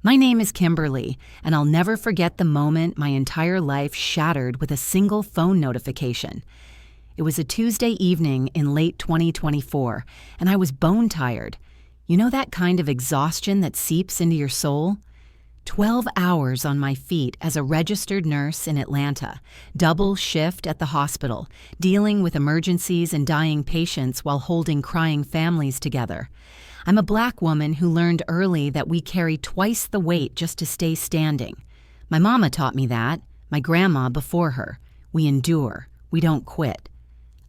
My name is Kimberly, and I'll never forget the moment my entire life shattered with a single phone notification. It was a Tuesday evening in late 2024, and I was bone tired. You know that kind of exhaustion that seeps into your soul? 12 hours on my feet as a registered nurse in Atlanta, double shift at the hospital, dealing with emergencies and dying patients while holding crying families together. I'm a Black woman who learned early that we carry twice the weight just to stay standing. My mama taught me that, my grandma before her. We endure, we don't quit.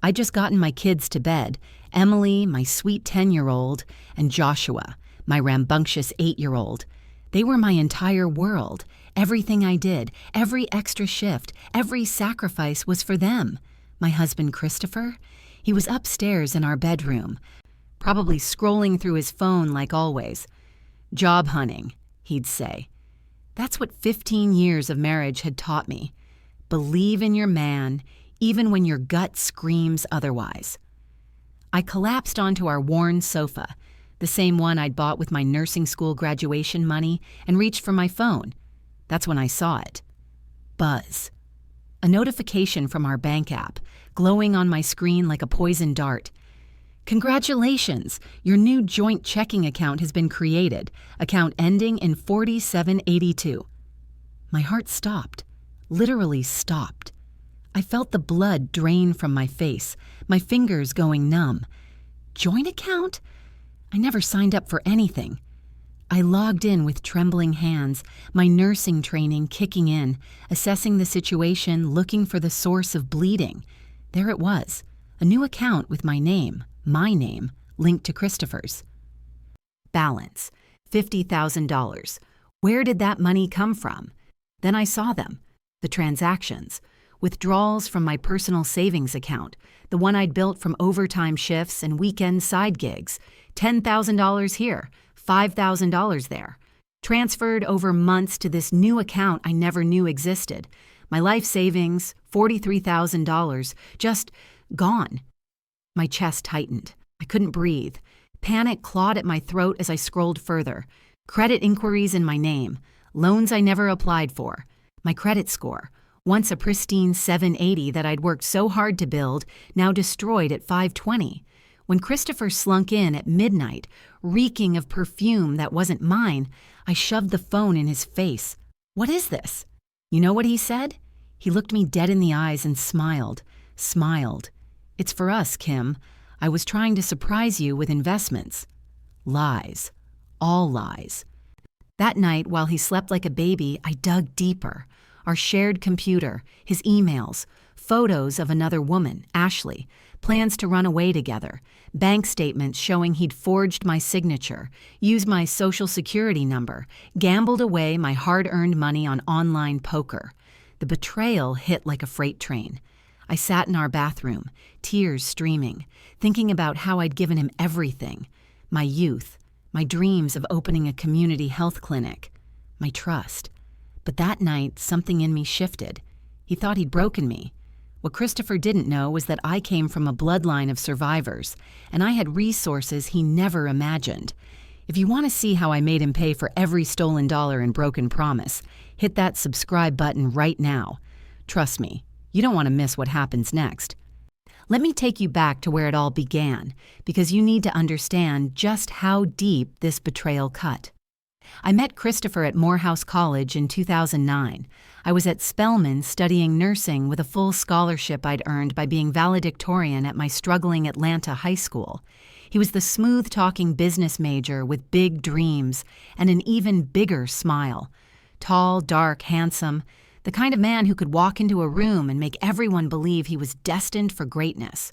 I'd just gotten my kids to bed, Emily, my sweet 10-year-old, and Joshua, my rambunctious 8-year-old. They were my entire world. Everything I did, every extra shift, every sacrifice was for them. My husband Christopher, he was upstairs in our bedroom, probably scrolling through his phone like always. Job hunting, he'd say. That's what 15 years of marriage had taught me. Believe in your man, even when your gut screams otherwise. I collapsed onto our worn sofa, the same one I'd bought with my nursing school graduation money, and reached for my phone. That's when I saw it. Buzz. A notification from our bank app, glowing on my screen like a poison dart. Congratulations! Your new joint checking account has been created, account ending in 4782. My heart stopped, literally stopped. I felt the blood drain from my face, my fingers going numb. Joint account? I never signed up for anything. I logged in with trembling hands, my nursing training kicking in, assessing the situation, looking for the source of bleeding. There it was, a new account with my name, linked to Christopher's. Balance, $50,000. Where did that money come from? Then I saw them, the transactions. Withdrawals from my personal savings account, the one I'd built from overtime shifts and weekend side gigs. $10,000 here, $5,000 there. Transferred over months to this new account I never knew existed. My life savings, $43,000, just gone. My chest tightened. I couldn't breathe. Panic clawed at my throat as I scrolled further. Credit inquiries in my name. Loans I never applied for. My credit score, once a pristine 780 that I'd worked so hard to build, now destroyed at 520. When Christopher slunk in at midnight, reeking of perfume that wasn't mine, I shoved the phone in his face. "What is this?" You know what he said? He looked me dead in the eyes and smiled. "It's for us, Kim. I was trying to surprise you with investments." Lies. All lies. That night, while he slept like a baby, I dug deeper. Our shared computer, his emails, photos of another woman, Ashley, plans to run away together, bank statements showing he'd forged my signature, used my social security number, gambled away my hard-earned money on online poker. The betrayal hit like a freight train. I sat in our bathroom, tears streaming, thinking about how I'd given him everything. My youth, my dreams of opening a community health clinic, my trust. But that night, something in me shifted. He thought he'd broken me. What Christopher didn't know was that I came from a bloodline of survivors, and I had resources he never imagined. If you want to see how I made him pay for every stolen dollar and broken promise, hit that subscribe button right now. Trust me, you don't want to miss what happens next. Let me take you back to where it all began, because you need to understand just how deep this betrayal cut. I met Christopher at Morehouse College in 2009. I was at Spelman studying nursing with a full scholarship I'd earned by being valedictorian at my struggling Atlanta high school. He was the smooth-talking business major with big dreams and an even bigger smile. Tall, dark, handsome, the kind of man who could walk into a room and make everyone believe he was destined for greatness.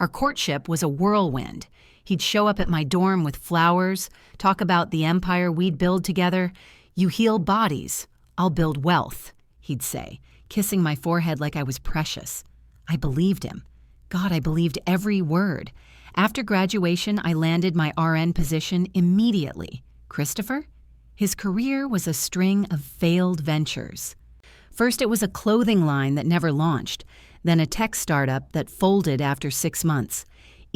Our courtship was a whirlwind. He'd show up at my dorm with flowers, talk about the empire we'd build together. "You heal bodies, I'll build wealth," he'd say, kissing my forehead like I was precious. I believed him. God, I believed every word. After graduation, I landed my RN position immediately. Christopher? His career was a string of failed ventures. First, it was a clothing line that never launched, then a tech startup that folded after 6 months.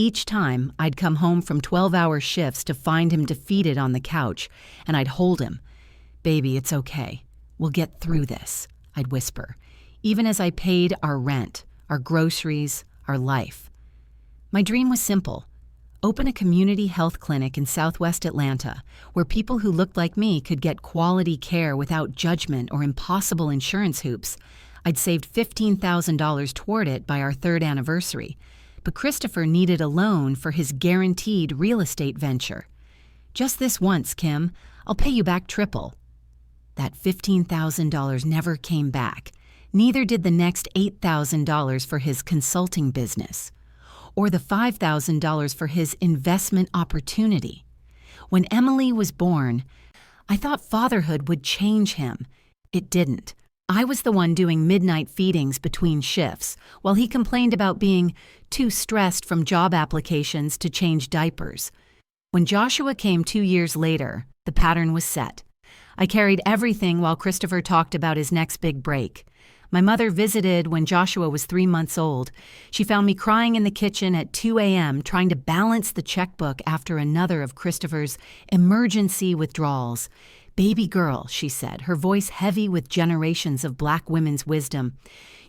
Each time, I'd come home from 12-hour shifts to find him defeated on the couch, and I'd hold him. "Baby, it's okay. We'll get through this," I'd whisper, even as I paid our rent, our groceries, our life. My dream was simple: open a community health clinic in Southwest Atlanta where people who looked like me could get quality care without judgment or impossible insurance hoops. I'd saved $15,000 toward it by our 3rd anniversary, but Christopher needed a loan for his guaranteed real estate venture. "Just this once, Kim. I'll pay you back triple." That $15,000 never came back. Neither did the next $8,000 for his consulting business, or the $5,000 for his investment opportunity. When Emily was born, I thought fatherhood would change him. It didn't. I was the one doing midnight feedings between shifts, while he complained about being too stressed from job applications to change diapers. When Joshua came 2 years later, the pattern was set. I carried everything while Christopher talked about his next big break. My mother visited when Joshua was 3 months old. She found me crying in the kitchen at 2 a.m. trying to balance the checkbook after another of Christopher's emergency withdrawals. "Baby girl," she said, her voice heavy with generations of Black women's wisdom,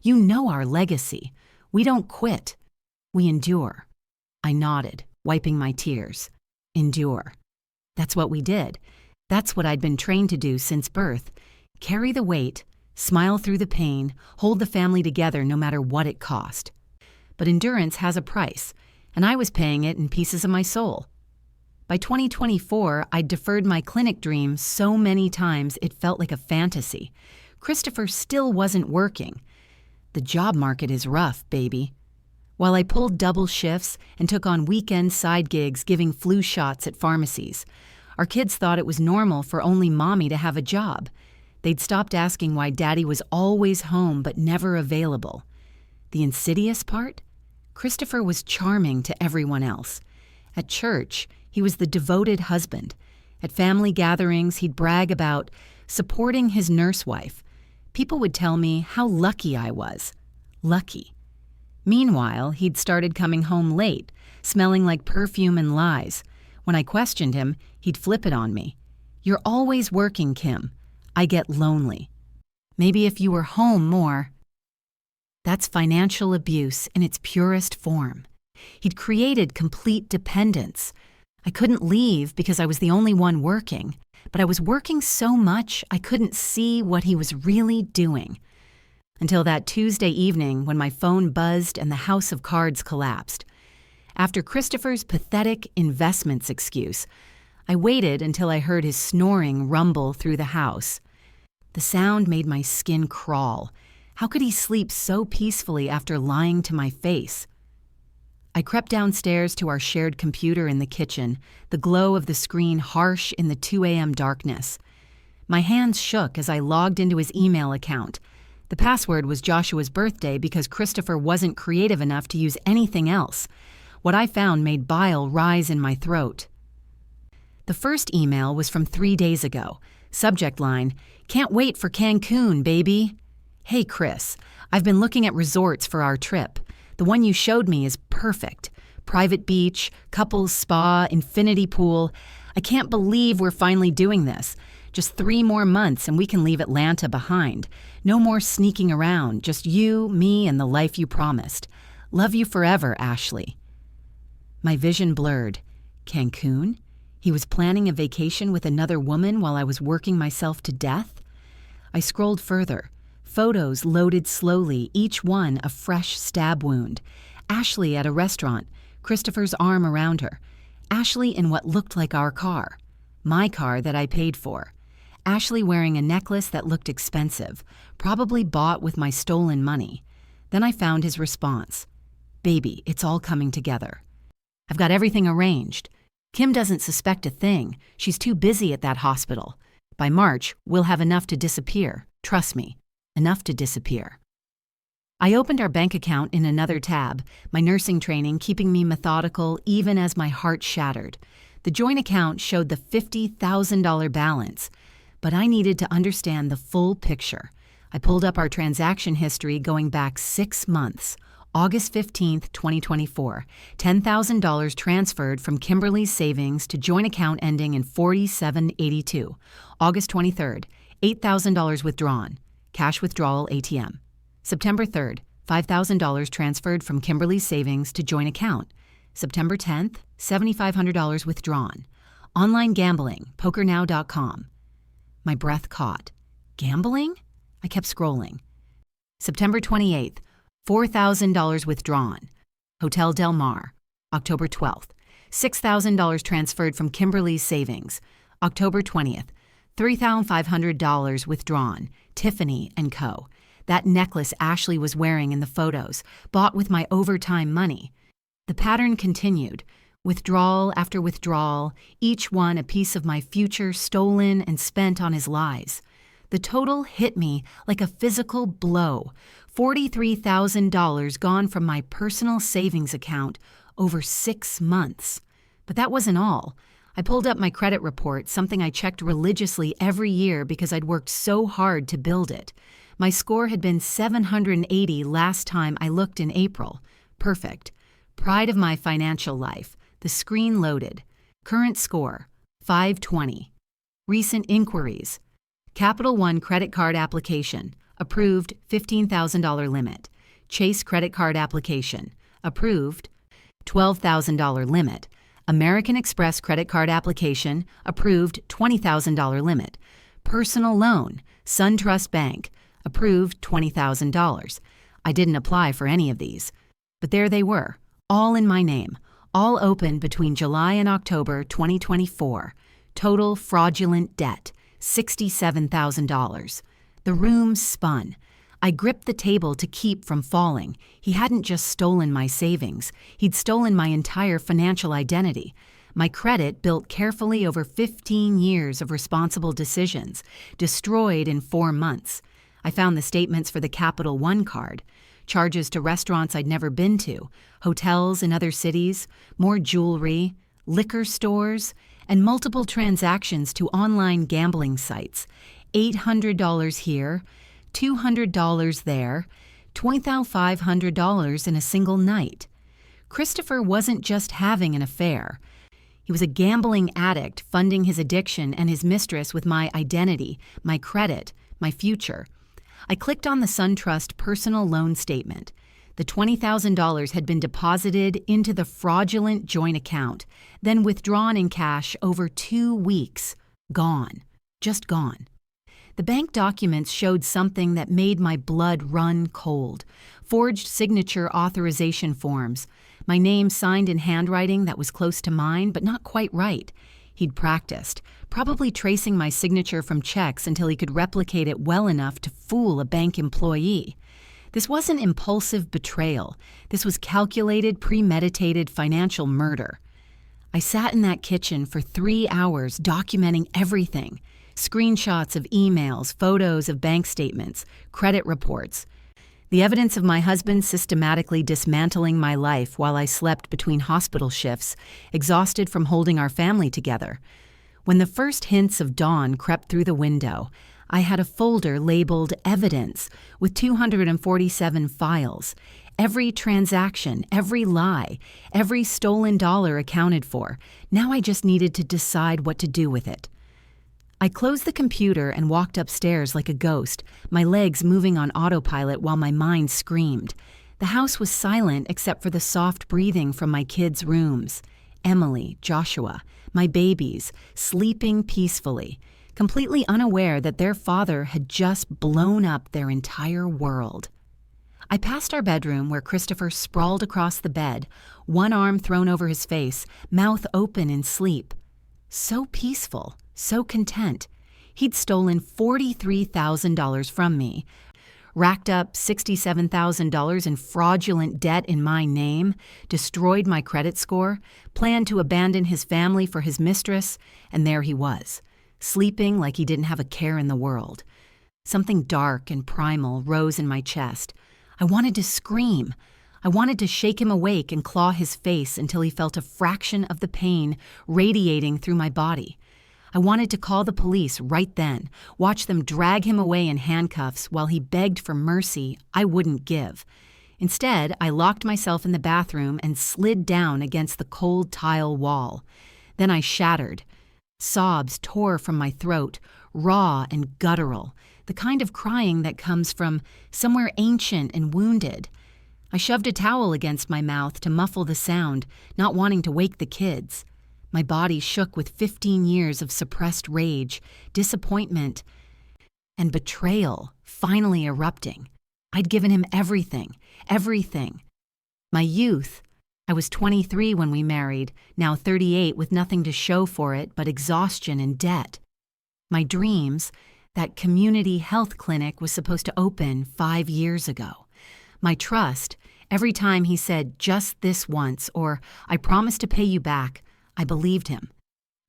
"you know our legacy. We don't quit. We endure." I nodded, wiping my tears. Endure. That's what we did. That's what I'd been trained to do since birth. Carry the weight, smile through the pain, hold the family together no matter what it cost. But endurance has a price, and I was paying it in pieces of my soul. By 2024, I'd deferred my clinic dream so many times it felt like a fantasy. Christopher still wasn't working. The job market is rough, baby. While I pulled double shifts and took on weekend side gigs giving flu shots at pharmacies, our kids thought it was normal for only mommy to have a job. They'd stopped asking why daddy was always home but never available. The insidious part? Christopher was charming to everyone else. At church, he was the devoted husband. At family gatherings, he'd brag about supporting his nurse wife. People would tell me how lucky I was. Lucky. Meanwhile, he'd started coming home late, smelling like perfume and lies. When I questioned him, he'd flip it on me. "You're always working, Kim. I get lonely. Maybe if you were home more." That's financial abuse in its purest form. He'd created complete dependence. I couldn't leave because I was the only one working, but I was working so much I couldn't see what he was really doing. Until that Tuesday evening when my phone buzzed and the house of cards collapsed. After Christopher's pathetic investments excuse, I waited until I heard his snoring rumble through the house. The sound made my skin crawl. How could he sleep so peacefully after lying to my face? I crept downstairs to our shared computer in the kitchen, the glow of the screen harsh in the 2 a.m. darkness. My hands shook as I logged into his email account. The password was Joshua's birthday because Christopher wasn't creative enough to use anything else. What I found made bile rise in my throat. The first email was from 3 days ago. Subject line, "Can't wait for Cancun, baby." "Hey, Chris, I've been looking at resorts for our trip. The one you showed me is perfect. Private beach, couples spa, infinity pool. I can't believe we're finally doing this. Just 3 more months and we can leave Atlanta behind. No more sneaking around, just you, me, and the life you promised. Love you forever, Ashley." My vision blurred. Cancun? He was planning a vacation with another woman while I was working myself to death? I scrolled further. Photos loaded slowly, each one a fresh stab wound. Ashley at a restaurant, Christopher's arm around her. Ashley in what looked like our car. My car that I paid for. Ashley wearing a necklace that looked expensive, probably bought with my stolen money. Then I found his response. "Baby, it's all coming together. I've got everything arranged. Kim doesn't suspect a thing. She's too busy at that hospital. By March, we'll have enough to disappear. Trust me, enough to disappear." I opened our bank account in another tab, my nursing training keeping me methodical even as my heart shattered. The joint account showed the $50,000 balance, but I needed to understand the full picture. I pulled up our transaction history going back 6 months, August 15th, 2024, $10,000 transferred from Kimberly's savings to joint account ending in 4782. August 23rd, $8,000 withdrawn. Cash withdrawal ATM. September 3rd, $5,000 transferred from Kimberly's savings to joint account. September 10th, $7,500 withdrawn. Online gambling, pokernow.com. My breath caught. Gambling? I kept scrolling. September 28th, $4,000 withdrawn. Hotel Del Mar. October 12th, $6,000 transferred from Kimberly's savings. October 20th, $3,500 withdrawn. Tiffany & Co. That necklace Ashley was wearing in the photos, bought with my overtime money. The pattern continued. Withdrawal after withdrawal, each one a piece of my future stolen and spent on his lies. The total hit me like a physical blow. $43,000 gone from my personal savings account over 6 months. But that wasn't all. I pulled up my credit report, something I checked religiously every year because I'd worked so hard to build it. My score had been 780 last time I looked in April. Perfect. Pride of my financial life. The screen loaded. Current score, 520. Recent inquiries. Capital One credit card application. Approved, $15,000 limit. Chase credit card application. Approved, $12,000 limit. American Express credit card application. Approved, $20,000 limit. Personal loan. SunTrust Bank. Approved, $20,000. I didn't apply for any of these. But there they were, all in my name, all open between July and October 2024. Total fraudulent debt, $67,000. The room spun. I gripped the table to keep from falling. He hadn't just stolen my savings. He'd stolen my entire financial identity. My credit, built carefully over 15 years of responsible decisions, destroyed in 4 months. I found the statements for the Capital One card. Charges to restaurants I'd never been to, hotels in other cities, more jewelry, liquor stores, and multiple transactions to online gambling sites. $800 here, $200 there, $2,500 in a single night. Christopher wasn't just having an affair. He was a gambling addict funding his addiction and his mistress with my identity, my credit, my future. I clicked on the SunTrust personal loan statement. The $20,000 had been deposited into the fraudulent joint account, then withdrawn in cash over 2 weeks. Gone. Just gone. The bank documents showed something that made my blood run cold. Forged signature authorization forms. My name signed in handwriting that was close to mine, but not quite right. He'd practiced, probably tracing my signature from checks until he could replicate it well enough to fool a bank employee. This wasn't impulsive betrayal. This was calculated, premeditated financial murder. I sat in that kitchen for 3 hours documenting everything. Screenshots of emails, photos of bank statements, credit reports. The evidence of my husband systematically dismantling my life while I slept between hospital shifts, exhausted from holding our family together. When the first hints of dawn crept through the window, I had a folder labeled Evidence with 247 files. Every transaction, every lie, every stolen dollar accounted for. Now I just needed to decide what to do with it. I closed the computer and walked upstairs like a ghost, my legs moving on autopilot while my mind screamed. The house was silent except for the soft breathing from my kids' rooms. Emily, Joshua, my babies, sleeping peacefully, completely unaware that their father had just blown up their entire world. I passed our bedroom where Christopher sprawled across the bed, one arm thrown over his face, mouth open in sleep. So peaceful. So content. He'd stolen $43,000 from me, racked up $67,000 in fraudulent debt in my name, destroyed my credit score, planned to abandon his family for his mistress, and there he was, sleeping like he didn't have a care in the world. Something dark and primal rose in my chest. I wanted to scream. I wanted to shake him awake and claw his face until he felt a fraction of the pain radiating through my body. I wanted to call the police right then, watch them drag him away in handcuffs while he begged for mercy I wouldn't give. Instead, I locked myself in the bathroom and slid down against the cold tile wall. Then I shattered. Sobs tore from my throat, raw and guttural, the kind of crying that comes from somewhere ancient and wounded. I shoved a towel against my mouth to muffle the sound, not wanting to wake the kids. My body shook with 15 years of suppressed rage, disappointment, and betrayal finally erupting. I'd given him everything, everything. My youth. I was 23 when we married, now 38 with nothing to show for it but exhaustion and debt. My dreams. That community health clinic was supposed to open 5 years ago. My trust. Every time he said, "just this once," or "I promise to pay you back," I believed him.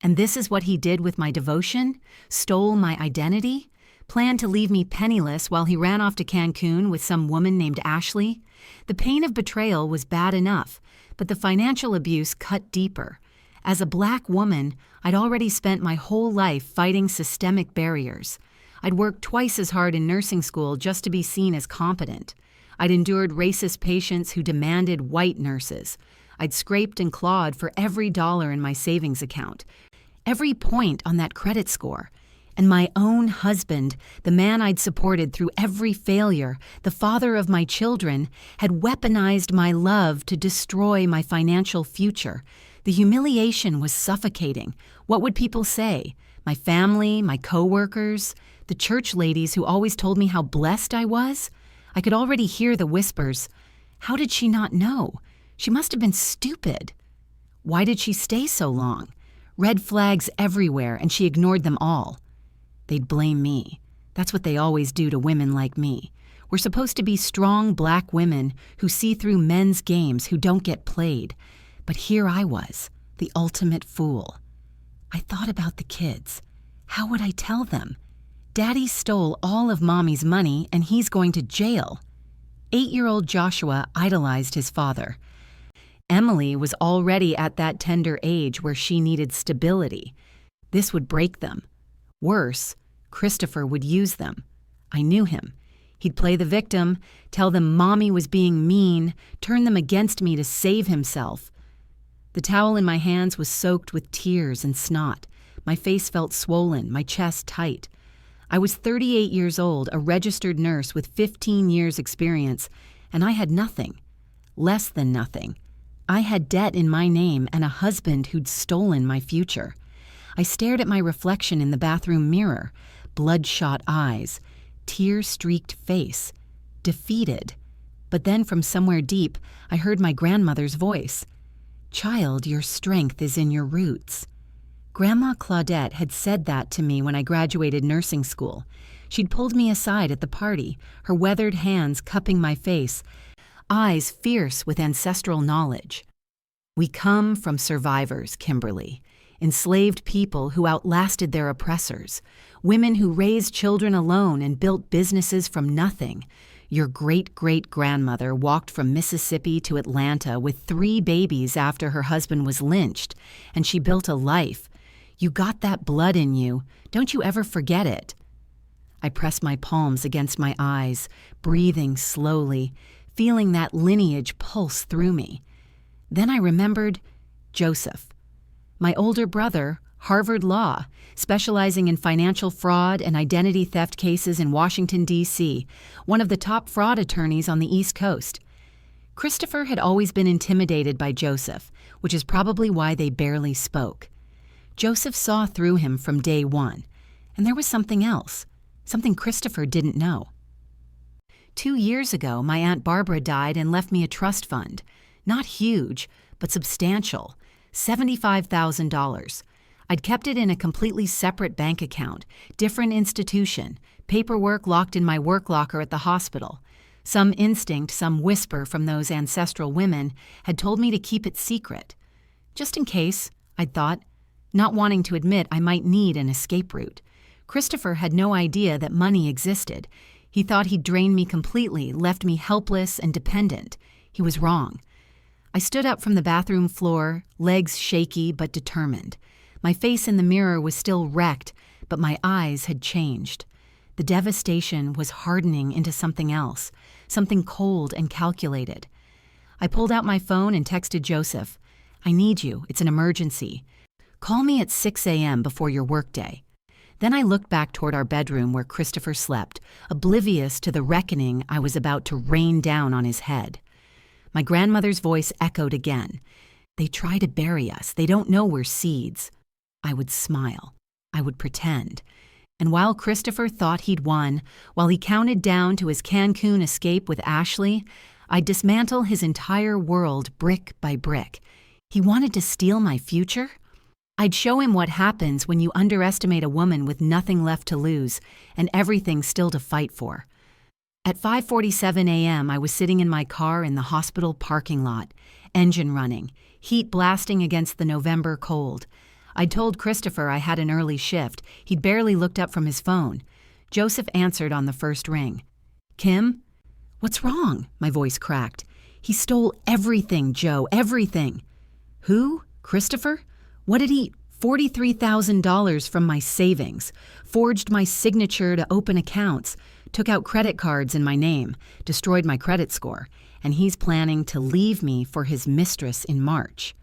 And this is what he did with my devotion? Stole my identity? Planned to leave me penniless while he ran off to Cancun with some woman named Ashley? The pain of betrayal was bad enough, but the financial abuse cut deeper. As a Black woman, I'd already spent my whole life fighting systemic barriers. I'd worked twice as hard in nursing school just to be seen as competent. I'd endured racist patients who demanded white nurses. I'd scraped and clawed for every dollar in my savings account, every point on that credit score. And my own husband, the man I'd supported through every failure, the father of my children, had weaponized my love to destroy my financial future. The humiliation was suffocating. What would people say? My family, my coworkers, the church ladies who always told me how blessed I was? I could already hear the whispers. How did she not know? She must have been stupid. Why did she stay so long? Red flags everywhere, and she ignored them all. They'd blame me. That's what they always do to women like me. We're supposed to be strong Black women who see through men's games, who don't get played. But here I was, the ultimate fool. I thought about the kids. How would I tell them? Daddy stole all of Mommy's money and he's going to jail. 8-year-old Joshua idolized his father. Emily was already at that tender age where she needed stability. This would break them. Worse, Christopher would use them. I knew him. He'd play the victim, tell them Mommy was being mean, turn them against me to save himself. The towel in my hands was soaked with tears and snot. My face felt swollen, my chest tight. I was 38 years old, a registered nurse with 15 years' experience, and I had nothing. Less than nothing. I had debt in my name and a husband who'd stolen my future. I stared at my reflection in the bathroom mirror, bloodshot eyes, tear-streaked face, defeated. But then from somewhere deep, I heard my grandmother's voice. "Child, your strength is in your roots." Grandma Claudette had said that to me when I graduated nursing school. She'd pulled me aside at the party, her weathered hands cupping my face, eyes fierce with ancestral knowledge. "We come from survivors, Kimberly. Enslaved people who outlasted their oppressors. Women who raised children alone and built businesses from nothing. Your great-great-grandmother walked from Mississippi to Atlanta with 3 babies after her husband was lynched, and she built a life. You got that blood in you. Don't you ever forget it." I pressed my palms against my eyes, breathing slowly, feeling that lineage pulse through me. Then I remembered Joseph. My older brother, Harvard Law, specializing in financial fraud and identity theft cases in Washington, D.C., one of the top fraud attorneys on the East Coast. Christopher had always been intimidated by Joseph, which is probably why they barely spoke. Joseph saw through him from day one, and there was something else, something Christopher didn't know. 2 years ago, my Aunt Barbara died and left me a trust fund. Not huge, but substantial, $75,000. I'd kept it in a completely separate bank account, different institution, paperwork locked in my work locker at the hospital. Some instinct, some whisper from those ancestral women had told me to keep it secret. Just in case, I'd thought, not wanting to admit I might need an escape route. Christopher had no idea that money existed. He thought he'd drained me completely, left me helpless and dependent. He was wrong. I stood up from the bathroom floor, legs shaky but determined. My face in the mirror was still wrecked, but my eyes had changed. The devastation was hardening into something else, something cold and calculated. I pulled out my phone and texted Joseph. "I need you. It's an emergency. Call me at 6 a.m. before your workday." Then I looked back toward our bedroom where Christopher slept, oblivious to the reckoning I was about to rain down on his head. My grandmother's voice echoed again. "They try to bury us. They don't know we're seeds." I would smile. I would pretend. And while Christopher thought he'd won, while he counted down to his Cancun escape with Ashley, I'd dismantle his entire world brick by brick. He wanted to steal my future? I'd show him what happens when you underestimate a woman with nothing left to lose and everything still to fight for. At 5:47 a.m., I was sitting in my car in the hospital parking lot, engine running, heat blasting against the November cold. I'd told Christopher I had an early shift. He'd barely looked up from his phone. Joseph answered on the first ring. "Kim?" "What's wrong?" My voice cracked. "He stole everything, Joe, everything." "Who? Christopher? What did he— $43,000 from my savings, forged my signature to open accounts, took out credit cards in my name, destroyed my credit score, and he's planning to leave me for his mistress in March."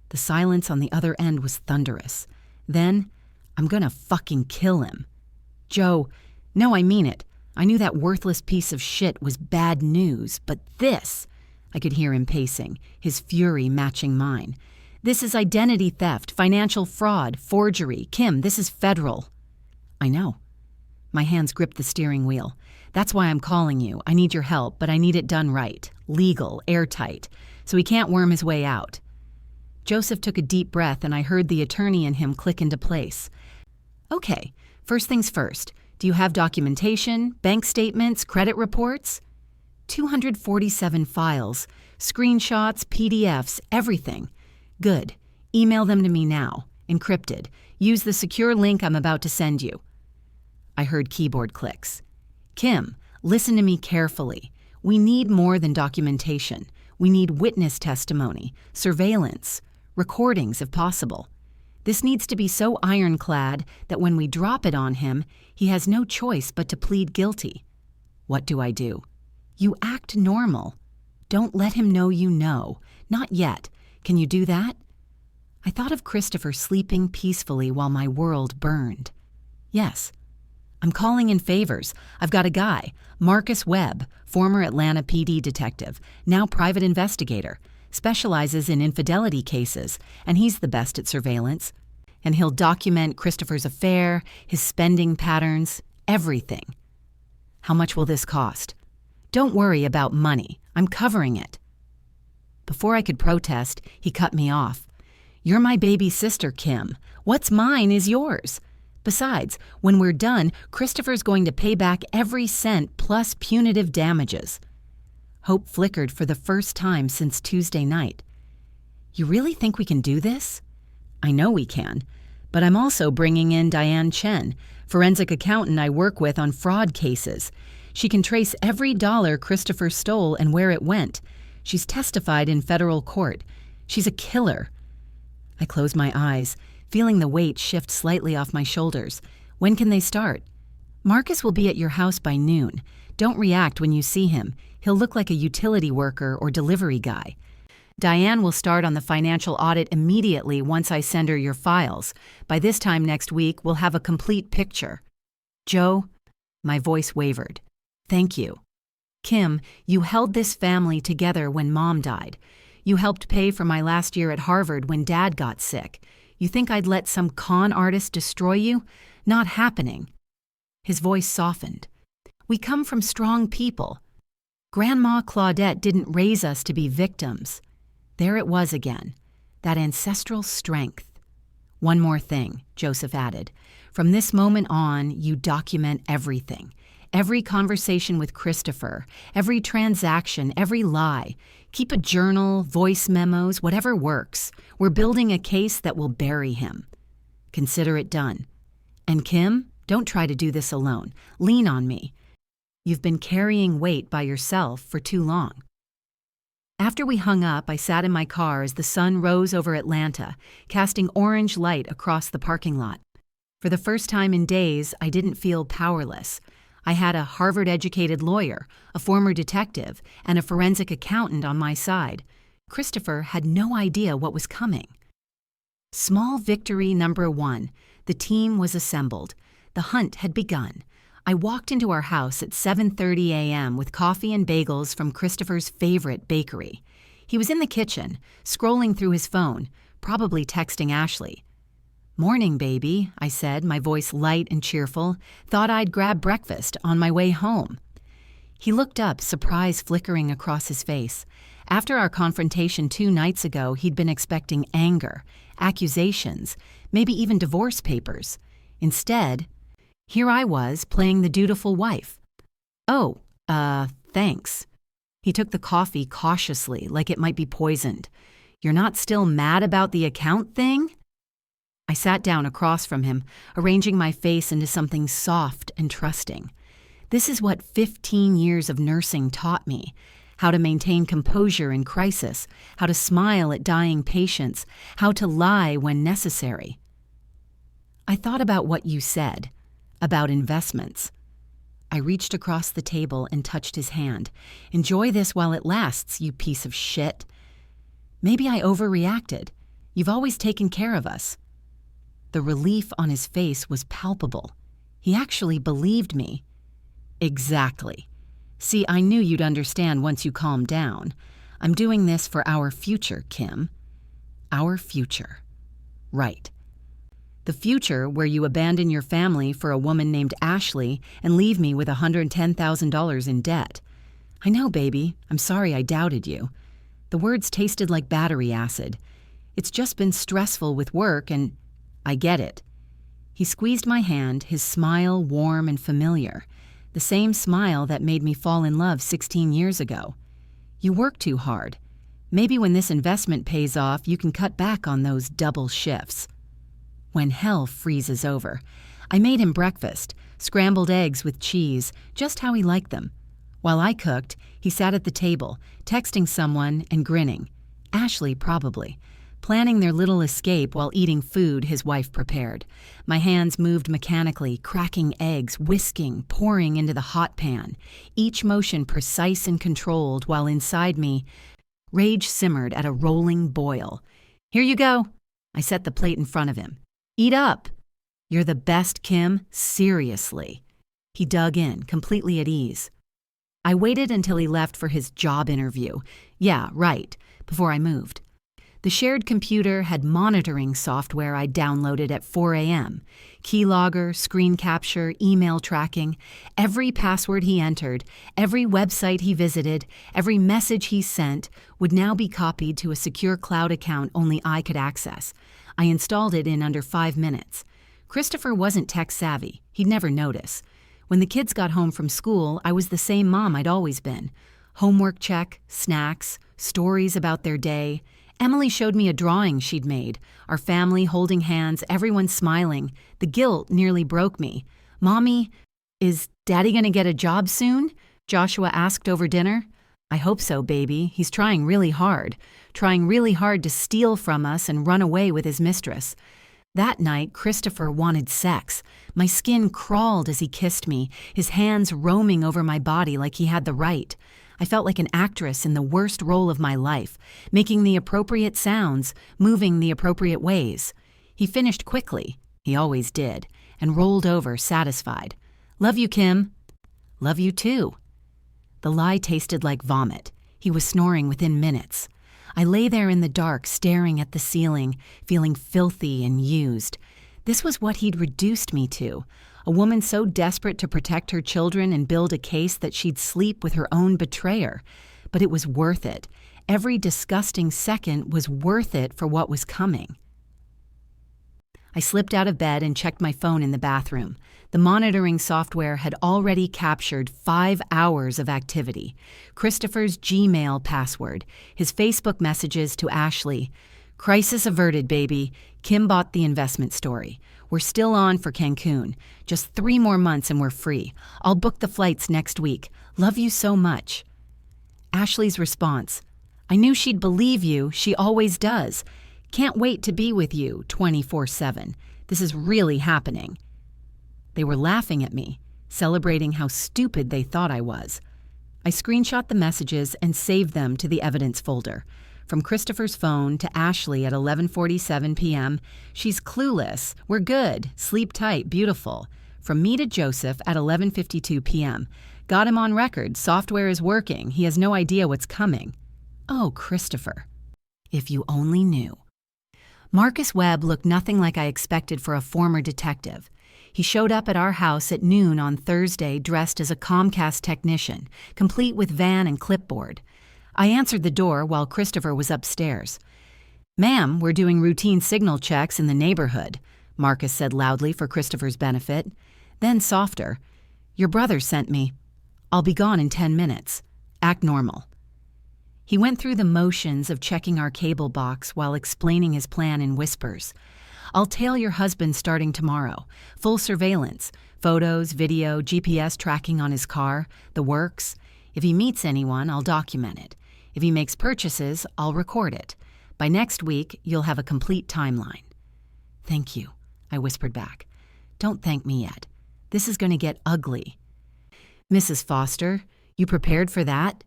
The silence on the other end was thunderous. Then, "I'm gonna fucking kill him." "Joe, no, I mean it. I knew that worthless piece of shit was bad news, but this—" I could hear him pacing, his fury matching mine. "This is identity theft, financial fraud, forgery. Kim, this is federal." "I know." My hands gripped the steering wheel. "That's why I'm calling you. I need your help, but I need it done right. Legal, airtight. So he can't worm his way out." Joseph took a deep breath and I heard the attorney in him click into place. "Okay, first things first. Do you have documentation, bank statements, credit reports?" 247 files, screenshots, PDFs, everything. "Good. Email them to me now. Encrypted. Use the secure link I'm about to send you." I heard keyboard clicks. "Kim, listen to me carefully. We need more than documentation. We need witness testimony, surveillance, recordings if possible. This needs to be so ironclad that when we drop it on him, he has no choice but to plead guilty." "What do I do?" "You act normal. Don't let him know you know. Not yet. Can you do that?" I thought of Christopher sleeping peacefully while my world burned. "Yes. I'm calling in favors. I've got a guy, Marcus Webb, former Atlanta PD detective, now private investigator, specializes in infidelity cases, and he's the best at surveillance. And he'll document Christopher's affair, his spending patterns, everything." "How much will this cost?" "Don't worry about money. I'm covering it." Before I could protest, he cut me off. "You're my baby sister, Kim. What's mine is yours. Besides, when we're done, Christopher's going to pay back every cent plus punitive damages." Hope flickered for the first time since Tuesday night. "You really think we can do this?" "I know we can, but I'm also bringing in Diane Chen, forensic accountant I work with on fraud cases. She can trace every dollar Christopher stole and where it went. She's testified in federal court. She's a killer." I closed my eyes, feeling the weight shift slightly off my shoulders. "When can they start?" "Marcus will be at your house by noon. Don't react when you see him. He'll look like a utility worker or delivery guy. Diane will start on the financial audit immediately once I send her your files. By this time next week, we'll have a complete picture." "Joe," my voice wavered. "Thank you. Kim, you held this family together when Mom died. You helped pay for my last year at Harvard when Dad got sick. You think I'd let some con artist destroy you? Not happening." His voice softened. "We come from strong people. Grandma Claudette didn't raise us to be victims." There it was again, that ancestral strength. "One more thing," Joseph added. "From this moment on, you document everything. Every conversation with Christopher, every transaction, every lie. Keep a journal, voice memos, whatever works. We're building a case that will bury him." Consider it done. "And Kim, don't try to do this alone. Lean on me. You've been carrying weight by yourself for too long." After we hung up, I sat in my car as the sun rose over Atlanta, casting orange light across the parking lot. For the first time in days, I didn't feel powerless. I had a Harvard-educated lawyer, a former detective, and a forensic accountant on my side. Christopher had no idea what was coming. Small victory number 1. The team was assembled. The hunt had begun. I walked into our house at 7:30 a.m. with coffee and bagels from Christopher's favorite bakery. He was in the kitchen, scrolling through his phone, probably texting Ashley. "Morning, baby," I said, my voice light and cheerful. "Thought I'd grab breakfast on my way home." He looked up, surprise flickering across his face. After our confrontation 2 nights ago, he'd been expecting anger, accusations, maybe even divorce papers. Instead, here I was, playing the dutiful wife. "Oh, thanks." He took the coffee cautiously, like it might be poisoned. "You're not still mad about the account thing?" I sat down across from him, arranging my face into something soft and trusting. This is what 15 years of nursing taught me: how to maintain composure in crisis, how to smile at dying patients, how to lie when necessary. "I thought about what you said, about investments." I reached across the table and touched his hand. "Enjoy this while it lasts, you piece of shit." "Maybe I overreacted. You've always taken care of us." The relief on his face was palpable. He actually believed me. "Exactly. See, I knew you'd understand once you calmed down. I'm doing this for our future, Kim." "Our future." Right. The future where you abandon your family for a woman named Ashley and leave me with $110,000 in debt. "I know, baby. I'm sorry I doubted you." The words tasted like battery acid. "It's just been stressful with work and—" "I get it." He squeezed my hand, his smile warm and familiar, the same smile that made me fall in love 16 years ago. "You work too hard. Maybe when this investment pays off, you can cut back on those double shifts." When hell freezes over. I made him breakfast, scrambled eggs with cheese, just how he liked them. While I cooked, he sat at the table, texting someone and grinning. Ashley, probably. Planning their little escape while eating food his wife prepared. My hands moved mechanically, cracking eggs, whisking, pouring into the hot pan, each motion precise and controlled while inside me, rage simmered at a rolling boil. "Here you go." I set the plate in front of him. "Eat up." "You're the best, Kim. Seriously." He dug in, completely at ease. I waited until he left for his job interview. Yeah, right, before I moved. The shared computer had monitoring software I downloaded at 4 a.m. Keylogger, screen capture, email tracking. Every password he entered, every website he visited, every message he sent would now be copied to a secure cloud account only I could access. I installed it in under 5 minutes. Christopher wasn't tech-savvy. He'd never notice. When the kids got home from school, I was the same mom I'd always been. Homework check, snacks, stories about their day. Emily showed me a drawing she'd made, our family holding hands, everyone smiling. The guilt nearly broke me. "Mommy, is Daddy gonna get a job soon?" Joshua asked over dinner. "I hope so, baby. He's trying really hard to steal from us and run away with his mistress." That night, Christopher wanted sex. My skin crawled as he kissed me, his hands roaming over my body like he had the right. I felt like an actress in the worst role of my life, making the appropriate sounds, moving the appropriate ways. He finished quickly, he always did, and rolled over, satisfied. "Love you, Kim." "Love you too." The lie tasted like vomit. He was snoring within minutes. I lay there in the dark, staring at the ceiling, feeling filthy and used. This was what he'd reduced me to. A woman so desperate to protect her children and build a case that she'd sleep with her own betrayer. But it was worth it. Every disgusting second was worth it for what was coming. I slipped out of bed and checked my phone in the bathroom. The monitoring software had already captured 5 hours of activity. Christopher's Gmail password, his Facebook messages to Ashley. "Crisis averted, baby. Kim bought the investment story. We're still on for Cancun. Just 3 more months and we're free. I'll book the flights next week. Love you so much." Ashley's response. "I knew she'd believe you. She always does. Can't wait to be with you 24/7. This is really happening." They were laughing at me, celebrating how stupid they thought I was. I screenshot the messages and saved them to the evidence folder. From Christopher's phone to Ashley at 11:47 p.m., "She's clueless. We're good. Sleep tight. Beautiful." From me to Joseph at 11:52 p.m., "Got him on record. Software is working. He has no idea what's coming." Oh, Christopher. If you only knew. Marcus Webb looked nothing like I expected for a former detective. He showed up at our house at noon on Thursday dressed as a Comcast technician, complete with van and clipboard. I answered the door while Christopher was upstairs. "Ma'am, we're doing routine signal checks in the neighborhood," Marcus said loudly for Christopher's benefit. Then softer, "Your brother sent me. I'll be gone in 10 minutes. Act normal." He went through the motions of checking our cable box while explaining his plan in whispers. "I'll tail your husband starting tomorrow. Full surveillance. Photos, video, GPS tracking on his car, the works. If he meets anyone, I'll document it. If he makes purchases, I'll record it. By next week, you'll have a complete timeline." "Thank you," I whispered back. "Don't thank me yet. This is going to get ugly." "Mrs. Foster, you prepared for that?"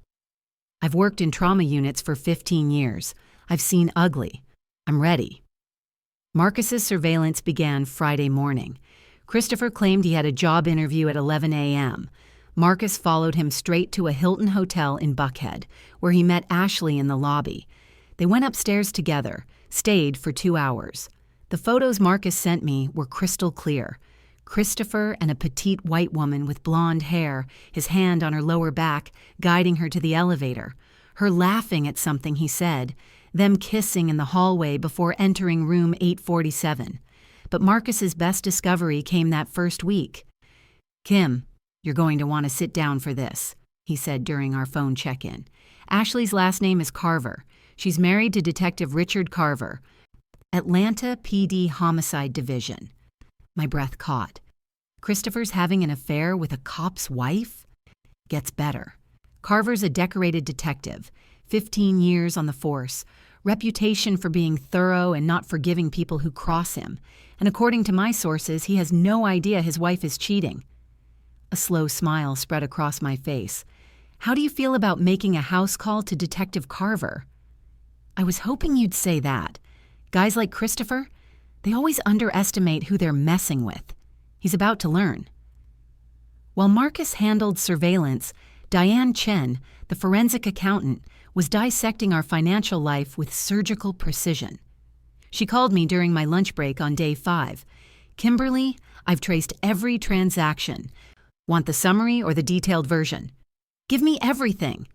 "I've worked in trauma units for 15 years. I've seen ugly. I'm ready." Marcus's surveillance began Friday morning. Christopher claimed he had a job interview at 11 a.m. Marcus followed him straight to a Hilton hotel in Buckhead, where he met Ashley in the lobby. They went upstairs together, stayed for 2 hours. The photos Marcus sent me were crystal clear. Christopher and a petite white woman with blonde hair, his hand on her lower back, guiding her to the elevator. Her laughing at something he said, them kissing in the hallway before entering room 847. But Marcus's best discovery came that first week. "Kim, you're going to want to sit down for this," he said during our phone check-in. "Ashley's last name is Carver. She's married to Detective Richard Carver, Atlanta PD Homicide Division." My breath caught. Christopher's having an affair with a cop's wife? Gets better. Carver's a decorated detective, 15 years on the force, reputation for being thorough and not forgiving people who cross him. And according to my sources, he has no idea his wife is cheating. A slow smile spread across my face. "How do you feel about making a house call to Detective Carver?" "I was hoping you'd say that. Guys like Christopher, they always underestimate who they're messing with. He's about to learn." While Marcus handled surveillance, Diane Chen, the forensic accountant, was dissecting our financial life with surgical precision. She called me during my lunch break on day 5. "Kimberly, I've traced every transaction. Want the summary or the detailed version?" "Give me everything."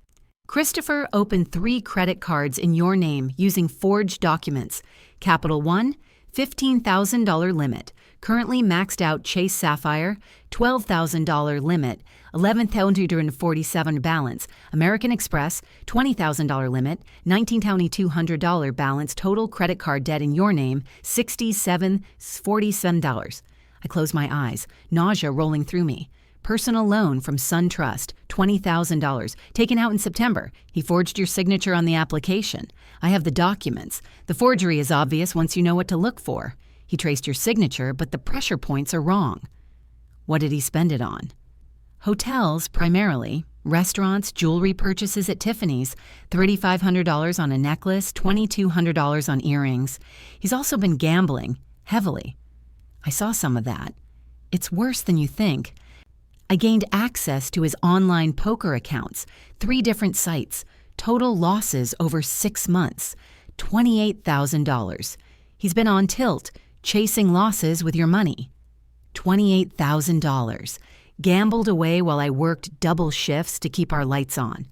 "Christopher opened 3 credit cards in your name using forged documents. Capital One, $15,000 limit. Currently maxed out Chase Sapphire, $12,000 limit, $11,147 balance. American Express, $20,000 limit, $19,200 balance. Total credit card debt in your name, $67,47. I closed my eyes, nausea rolling through me. Personal loan from SunTrust, $20,000, taken out in September. He forged your signature on the application. I have the documents. The forgery is obvious once you know what to look for. He traced your signature, but the pressure points are wrong. What did he spend it on? Hotels, primarily. Restaurants, jewelry purchases at Tiffany's, $3,500 on a necklace, $2,200 on earrings. He's also been gambling, heavily. I saw some of that. It's worse than you think. I gained access to his online poker accounts, 3 different sites. Total losses over 6 months, $28,000. He's been on tilt, chasing losses with your money. $28,000. Gambled away while I worked double shifts to keep our lights on.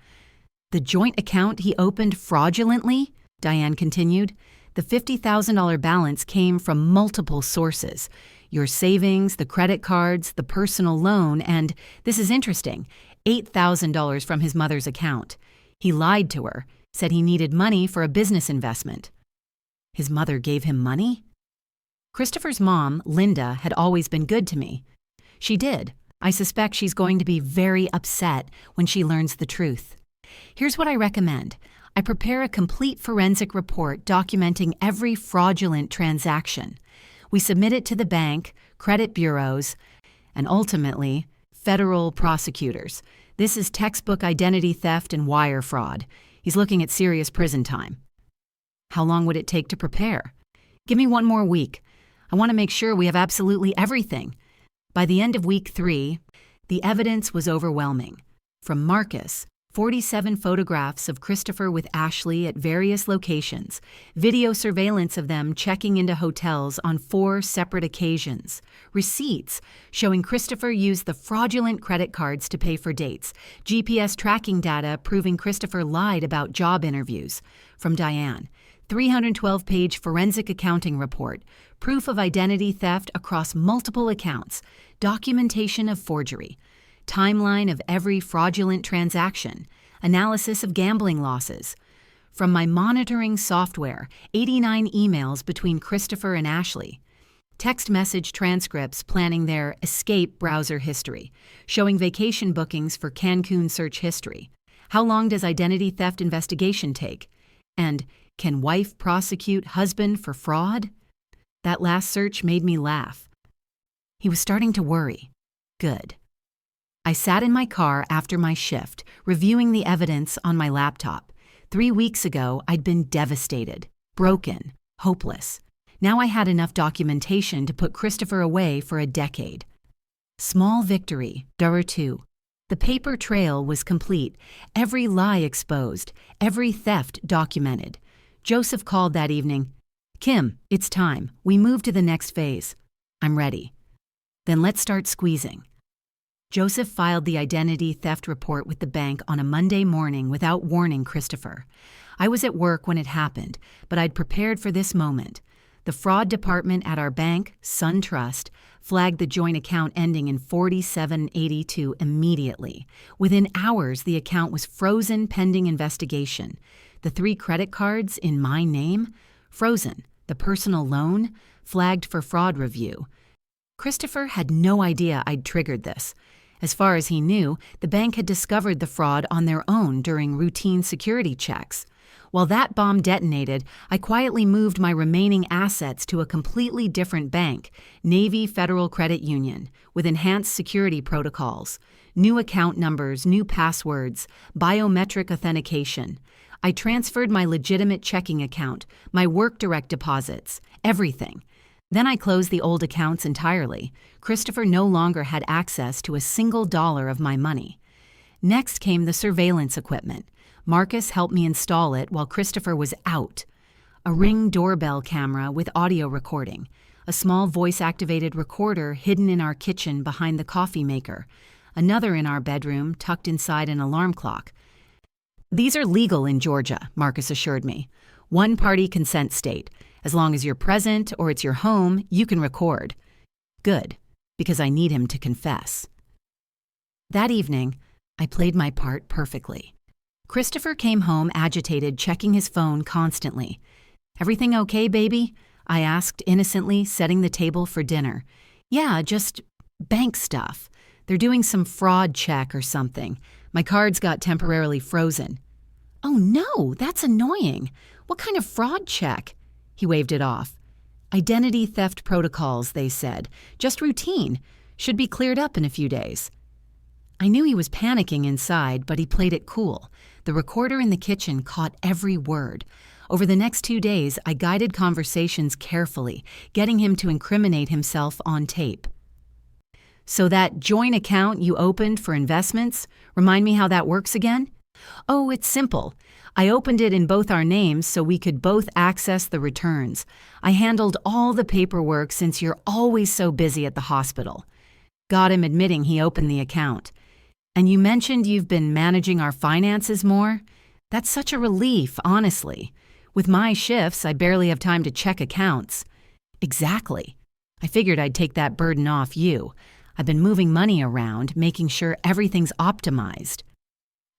The joint account he opened fraudulently, Diane continued. The $50,000 balance came from multiple sources. Your savings, the credit cards, the personal loan, and, this is interesting, $8,000 from his mother's account. He lied to her, said he needed money for a business investment. His mother gave him money? Christopher's mom, Linda, had always been good to me. She did. I suspect she's going to be very upset when she learns the truth. Here's what I recommend. I prepare a complete forensic report documenting every fraudulent transaction. We submit it to the bank, credit bureaus, and ultimately, federal prosecutors. This is textbook identity theft and wire fraud. He's looking at serious prison time. How long would it take to prepare? Give me 1 more week. I want to make sure we have absolutely everything. By the end of week 3, the evidence was overwhelming. From Marcus, 47 photographs of Christopher with Ashley at various locations, video surveillance of them checking into hotels on 4 separate occasions, receipts showing Christopher used the fraudulent credit cards to pay for dates, GPS tracking data proving Christopher lied about job interviews. From Diane, 312-page forensic accounting report, proof of identity theft across multiple accounts, documentation of forgery, timeline of every fraudulent transaction, analysis of gambling losses. From my monitoring software, 89 emails between Christopher and Ashley. Text message transcripts planning their escape browser history, showing vacation bookings for Cancun search history. How long does identity theft investigation take? And can wife prosecute husband for fraud? That last search made me laugh. He was starting to worry. Good. I sat in my car after my shift, reviewing the evidence on my laptop. 3 weeks ago, I'd been devastated, broken, hopeless. Now I had enough documentation to put Christopher away for a decade. Small victory, number 2. The paper trail was complete, every lie exposed, every theft documented. Joseph called that evening. Kim, it's time. We move to the next phase. I'm ready. Then let's start squeezing. Joseph filed the identity theft report with the bank on a Monday morning without warning Christopher. I was at work when it happened, but I'd prepared for this moment. The fraud department at our bank, Sun Trust, flagged the joint account ending in 4782 immediately. Within hours, the account was frozen pending investigation. The 3 credit cards in my name? Frozen. The personal loan? Flagged for fraud review. Christopher had no idea I'd triggered this. As far as he knew, the bank had discovered the fraud on their own during routine security checks. While that bomb detonated, I quietly moved my remaining assets to a completely different bank, Navy Federal Credit Union, with enhanced security protocols, new account numbers, new passwords, biometric authentication. I transferred my legitimate checking account, my work direct deposits, everything. Then I closed the old accounts entirely. Christopher no longer had access to a single dollar of my money. Next came the surveillance equipment. Marcus helped me install it while Christopher was out. A Ring doorbell camera with audio recording, a small voice-activated recorder hidden in our kitchen behind the coffee maker, another in our bedroom tucked inside an alarm clock. These are legal in Georgia, Marcus assured me. One-party consent state. As long as you're present or it's your home, you can record. Good, because I need him to confess. That evening, I played my part perfectly. Christopher came home agitated, checking his phone constantly. Everything okay, baby? I asked innocently, setting the table for dinner. Yeah, just bank stuff. They're doing some fraud check or something. My cards got temporarily frozen. Oh no, that's annoying. What kind of fraud check? He waved it off. Identity theft protocols, they said. Just routine. Should be cleared up in a few days. I knew he was panicking inside, but he played it cool. The recorder in the kitchen caught every word. Over the next 2 days, I guided conversations carefully, getting him to incriminate himself on tape. So that joint account you opened for investments, remind me how that works again? Oh, it's simple. I opened it in both our names so we could both access the returns. I handled all the paperwork since you're always so busy at the hospital. Got him admitting he opened the account. And you mentioned you've been managing our finances more? That's such a relief, honestly. With my shifts, I barely have time to check accounts. Exactly. I figured I'd take that burden off you. I've been moving money around, making sure everything's optimized.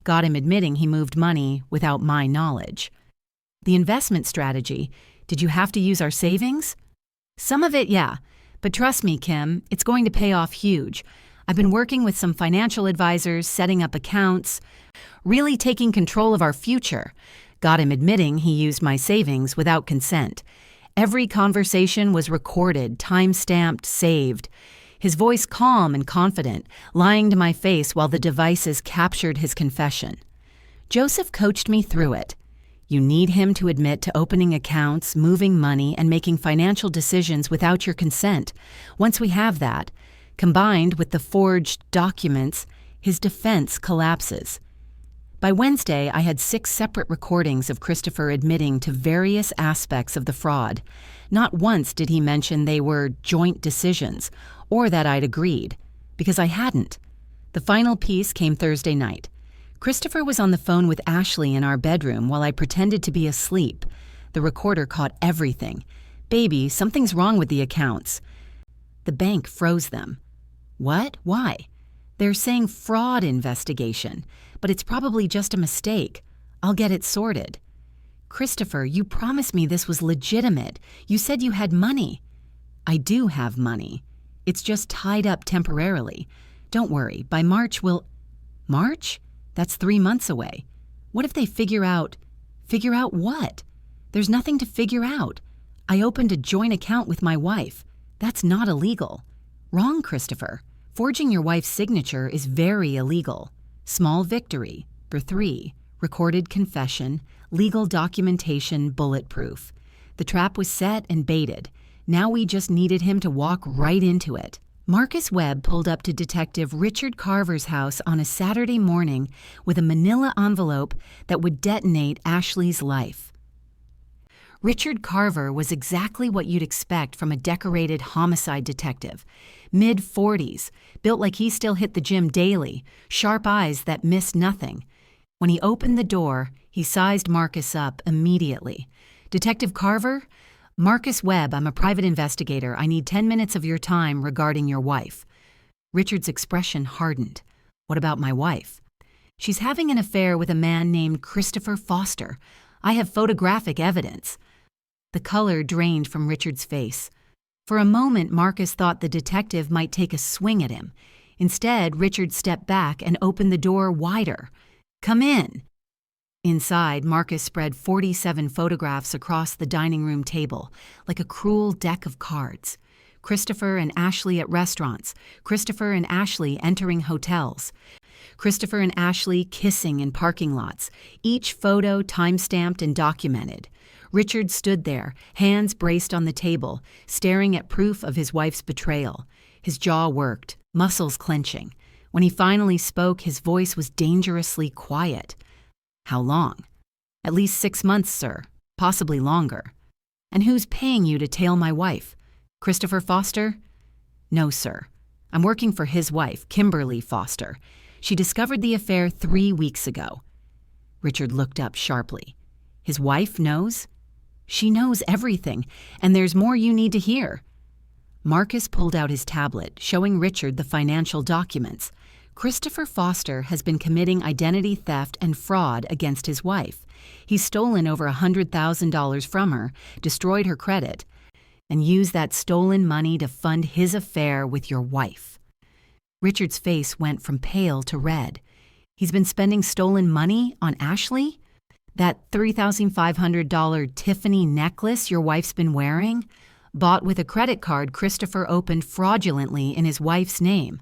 Got him admitting he moved money without my knowledge. The investment strategy, did you have to use our savings? Some of it, yeah. But trust me, Kim, it's going to pay off huge. I've been working with some financial advisors, setting up accounts, really taking control of our future. Got him admitting he used my savings without consent. Every conversation was recorded, time-stamped, saved. His voice calm and confident, lying to my face while the devices captured his confession. Joseph coached me through it. You need him to admit to opening accounts, moving money, and making financial decisions without your consent. Once we have that, combined with the forged documents, his defense collapses. By Wednesday, I had 6 separate recordings of Christopher admitting to various aspects of the fraud. Not once did he mention they were joint decisions, or that I'd agreed, because I hadn't. The final piece came Thursday night. Christopher was on the phone with Ashley in our bedroom while I pretended to be asleep. The recorder caught everything. "Baby, something's wrong with the accounts." The bank froze them. What? Why? They're saying fraud investigation, but it's probably just a mistake. I'll get it sorted. Christopher, you promised me this was legitimate. You said you had money. I do have money. It's just tied up temporarily. Don't worry, by March we'll... March? That's 3 months away. What if they figure out what? There's nothing to figure out. I opened a joint account with my wife. That's not illegal. Wrong, Christopher. Forging your wife's signature is very illegal. Small victory for 3. Recorded confession, legal documentation, bulletproof. The trap was set and baited. Now we just needed him to walk right into it. Marcus Webb pulled up to Detective Richard Carver's house on a Saturday morning with a manila envelope that would detonate Ashley's life. Richard Carver was exactly what you'd expect from a decorated homicide detective. Mid-40s, built like he still hit the gym daily, sharp eyes that missed nothing. When he opened the door, he sized Marcus up immediately. "Detective Carver? Marcus Webb, I'm a private investigator. I need 10 minutes of your time regarding your wife." Richard's expression hardened. "What about my wife?" "She's having an affair with a man named Christopher Foster. I have photographic evidence." The color drained from Richard's face. For a moment, Marcus thought the detective might take a swing at him. Instead, Richard stepped back and opened the door wider. "Come in." Inside, Marcus spread 47 photographs across the dining room table, like a cruel deck of cards. Christopher and Ashley at restaurants, Christopher and Ashley entering hotels, Christopher and Ashley kissing in parking lots, each photo time-stamped and documented. Richard stood there, hands braced on the table, staring at proof of his wife's betrayal. His jaw worked, muscles clenching. When he finally spoke, his voice was dangerously quiet. "How long?" "At least 6 months, sir. Possibly longer." "And who's paying you to tail my wife? Christopher Foster?" "No, sir. I'm working for his wife, Kimberly Foster. She discovered the affair 3 weeks ago." Richard looked up sharply. "His wife knows?" "She knows everything, and there's more you need to hear." Marcus pulled out his tablet, showing Richard the financial documents. Christopher Foster has been committing identity theft and fraud against his wife. He's stolen over $100,000 from her, destroyed her credit, and used that stolen money to fund his affair with your wife. Richard's face went from pale to red. "He's been spending stolen money on Ashley? That $3,500 Tiffany necklace your wife's been wearing? Bought with a credit card Christopher opened fraudulently in his wife's name.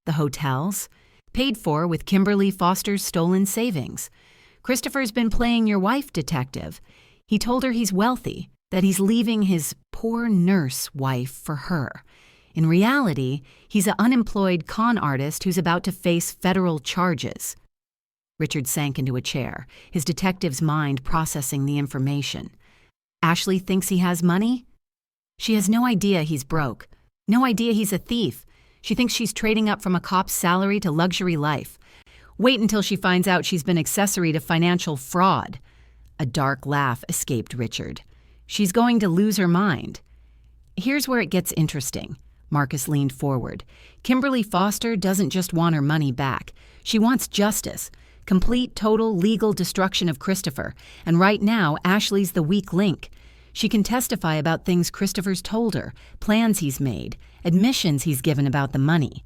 The hotels? Paid for with Kimberly Foster's stolen savings. Christopher's been playing your wife, detective. He told her he's wealthy, that he's leaving his poor nurse wife for her. In reality, he's an unemployed con artist who's about to face federal charges." Richard sank into a chair, his detective's mind processing the information. "Ashley thinks he has money? She has no idea he's broke. No idea he's a thief. She thinks she's trading up from a cop's salary to luxury life. Wait until she finds out she's been accessory to financial fraud." A dark laugh escaped Richard. "She's going to lose her mind." "Here's where it gets interesting." Marcus leaned forward. "Kimberly Foster doesn't just want her money back. She wants justice. Complete, total, legal destruction of Christopher. And right now, Ashley's the weak link. She can testify about things Christopher's told her, plans he's made, admissions he's given about the money."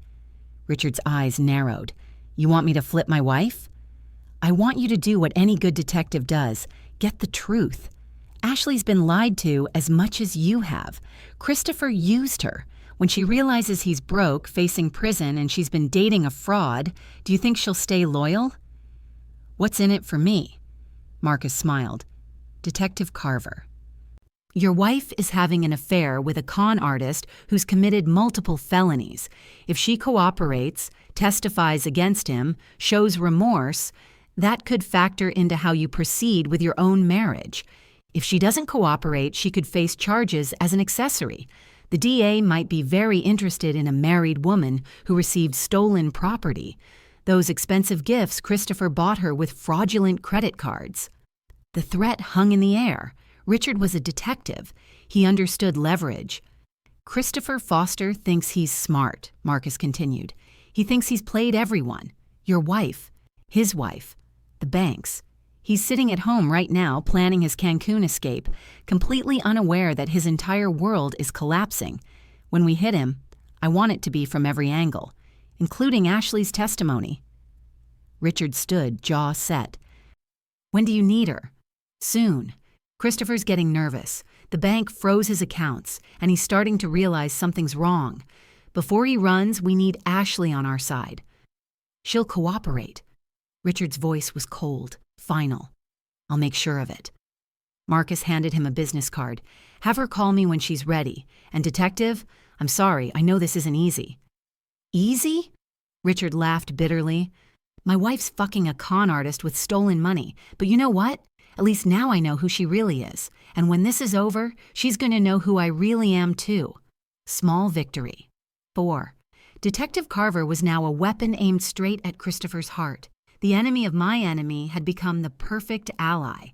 Richard's eyes narrowed. "You want me to flip my wife?" "I want you to do what any good detective does. Get the truth. Ashley's been lied to as much as you have. Christopher used her. When she realizes he's broke, facing prison, and she's been dating a fraud, do you think she'll stay loyal? What's in it for me? Marcus smiled. Detective Carver. Your wife is having an affair with a con artist who's committed multiple felonies. If she cooperates, testifies against him, shows remorse, that could factor into how you proceed with your own marriage. If she doesn't cooperate, she could face charges as an accessory. The DA might be very interested in a married woman who received stolen property. Those expensive gifts Christopher bought her with fraudulent credit cards. The threat hung in the air. Richard was a detective. He understood leverage. Christopher Foster thinks he's smart, Marcus continued. He thinks he's played everyone. Your wife, his wife, the banks. He's sitting at home right now planning his Cancun escape, completely unaware that his entire world is collapsing. When we hit him, I want it to be from every angle, including Ashley's testimony. Richard stood, jaw set. When do you need her? Soon. Christopher's getting nervous. The bank froze his accounts, and he's starting to realize something's wrong. Before he runs, we need Ashley on our side. She'll cooperate. Richard's voice was cold, final. I'll make sure of it. Marcus handed him a business card. Have her call me when she's ready. And detective, I'm sorry, I know this isn't easy. Easy? Richard laughed bitterly. My wife's fucking a con artist with stolen money, but you know what? At least now I know who she really is, and when this is over, she's going to know who I really am too. Small victory. 4. Detective Carver was now a weapon aimed straight at Christopher's heart. The enemy of my enemy had become the perfect ally.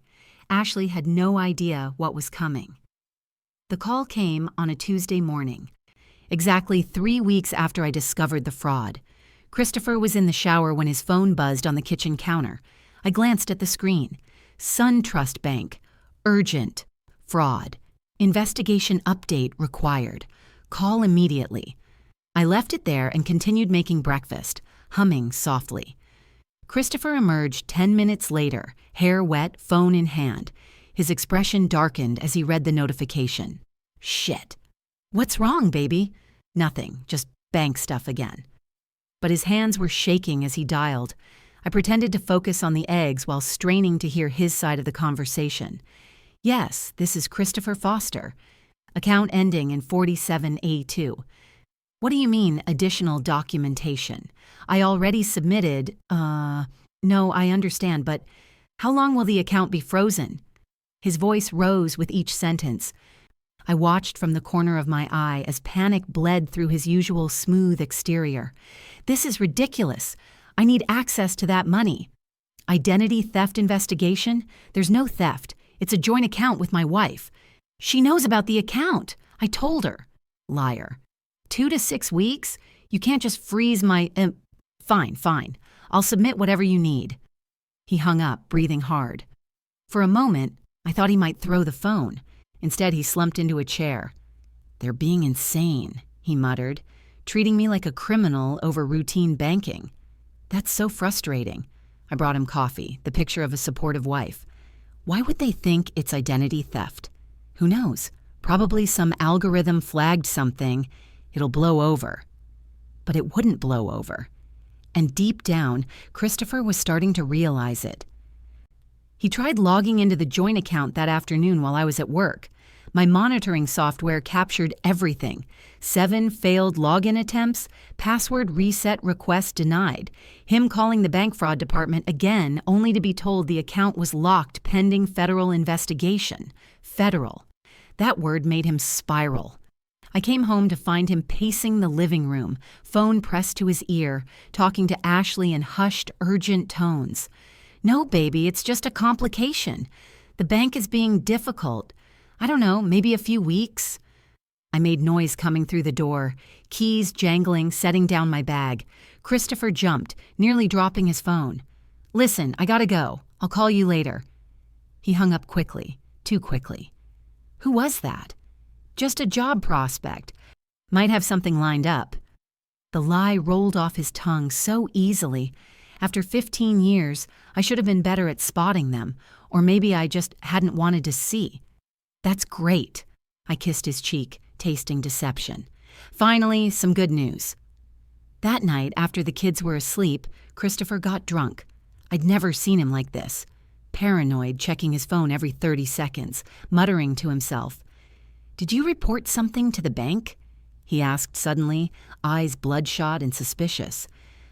Ashley had no idea what was coming. The call came on a Tuesday morning, exactly 3 weeks after I discovered the fraud. Christopher was in the shower when his phone buzzed on the kitchen counter. I glanced at the screen. SunTrust Bank. Urgent. Fraud. Investigation update required. Call immediately. I left it there and continued making breakfast, humming softly. Christopher emerged 10 minutes later, hair wet, phone in hand. His expression darkened as he read the notification. Shit. What's wrong, baby? Nothing, just bank stuff again. But his hands were shaking as he dialed. I pretended to focus on the eggs while straining to hear his side of the conversation. Yes, this is Christopher Foster. Account ending in 47A2. What do you mean, additional documentation? I already submitted, No, I understand, but how long will the account be frozen? His voice rose with each sentence. I watched from the corner of my eye as panic bled through his usual smooth exterior. This is ridiculous. I need access to that money. Identity theft investigation? There's no theft. It's a joint account with my wife. She knows about the account. I told her. Liar. 2 to 6 weeks? You can't just freeze my... Fine. I'll submit whatever you need. He hung up, breathing hard. For a moment, I thought he might throw the phone. Instead, he slumped into a chair. They're being insane, he muttered, treating me like a criminal over routine banking. That's so frustrating. I brought him coffee, the picture of a supportive wife. Why would they think it's identity theft? Who knows? Probably some algorithm flagged something. It'll blow over. But it wouldn't blow over. And deep down, Christopher was starting to realize it. He tried logging into the joint account that afternoon while I was at work. My monitoring software captured everything. 7 failed login attempts, password reset request denied, him calling the bank fraud department again only to be told the account was locked pending federal investigation. Federal. That word made him spiral. I came home to find him pacing the living room, phone pressed to his ear, talking to Ashley in hushed, urgent tones. No, baby, it's just a complication. The bank is being difficult. I don't know, maybe a few weeks. I made noise coming through the door, keys jangling, setting down my bag. Christopher jumped, nearly dropping his phone. Listen, I gotta go. I'll call you later. He hung up quickly, too quickly. Who was that? Just a job prospect. Might have something lined up. The lie rolled off his tongue so easily. After 15 years, I should have been better at spotting them, or maybe I just hadn't wanted to see. That's great. I kissed his cheek, tasting deception. Finally, some good news. That night, after the kids were asleep, Christopher got drunk. I'd never seen him like this. Paranoid, checking his phone every 30 seconds, muttering to himself. "Did you report something to the bank?" he asked suddenly, eyes bloodshot and suspicious.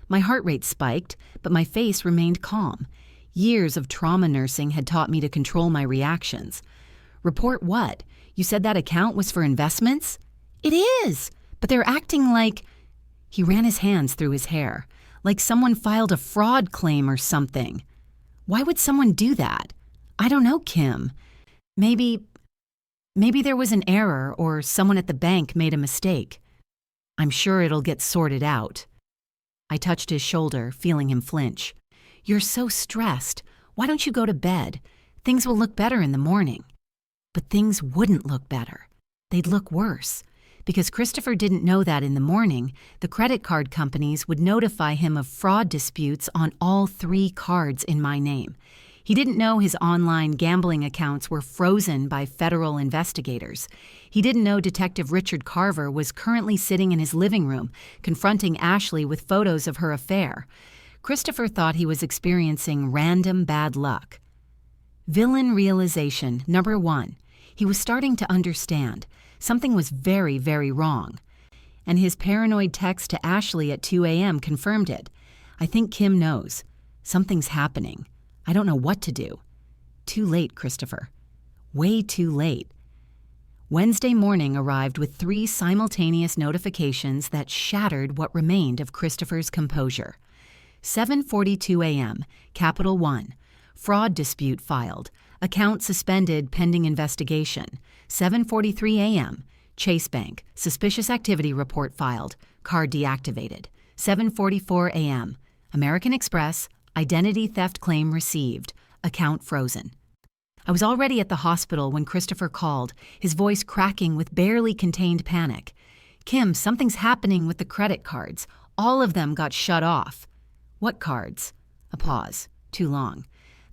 My heart rate spiked, but my face remained calm. Years of trauma nursing had taught me to control my reactions. "Report what? You said that account was for investments?" "It is, but they're acting like—" He ran his hands through his hair, like someone filed a fraud claim or something. Why would someone do that? I don't know, Kim. Maybe there was an error or someone at the bank made a mistake. I'm sure it'll get sorted out. I touched his shoulder, feeling him flinch. "You're so stressed. Why don't you go to bed? Things will look better in the morning." But things wouldn't look better. They'd look worse. Because Christopher didn't know that in the morning, the credit card companies would notify him of fraud disputes on all 3 cards in my name. He didn't know his online gambling accounts were frozen by federal investigators. He didn't know Detective Richard Carver was currently sitting in his living room, confronting Ashley with photos of her affair. Christopher thought he was experiencing random bad luck. Villain realization number 1. He was starting to understand. Something was very, very wrong. And his paranoid text to Ashley at 2 a.m. confirmed it. I think Kim knows. Something's happening. I don't know what to do. Too late, Christopher. Way too late. Wednesday morning arrived with 3 simultaneous notifications that shattered what remained of Christopher's composure. 7:42 a.m., Capital One. Fraud dispute filed. Account suspended pending investigation. 7:43 a.m., Chase Bank. Suspicious activity report filed. Card deactivated. 7:44 a.m., American Express. Identity theft claim received. Account frozen. I was already at the hospital when Christopher called, his voice cracking with barely contained panic. "Kim, something's happening with the credit cards. All of them got shut off." "What cards?" A pause. Too long.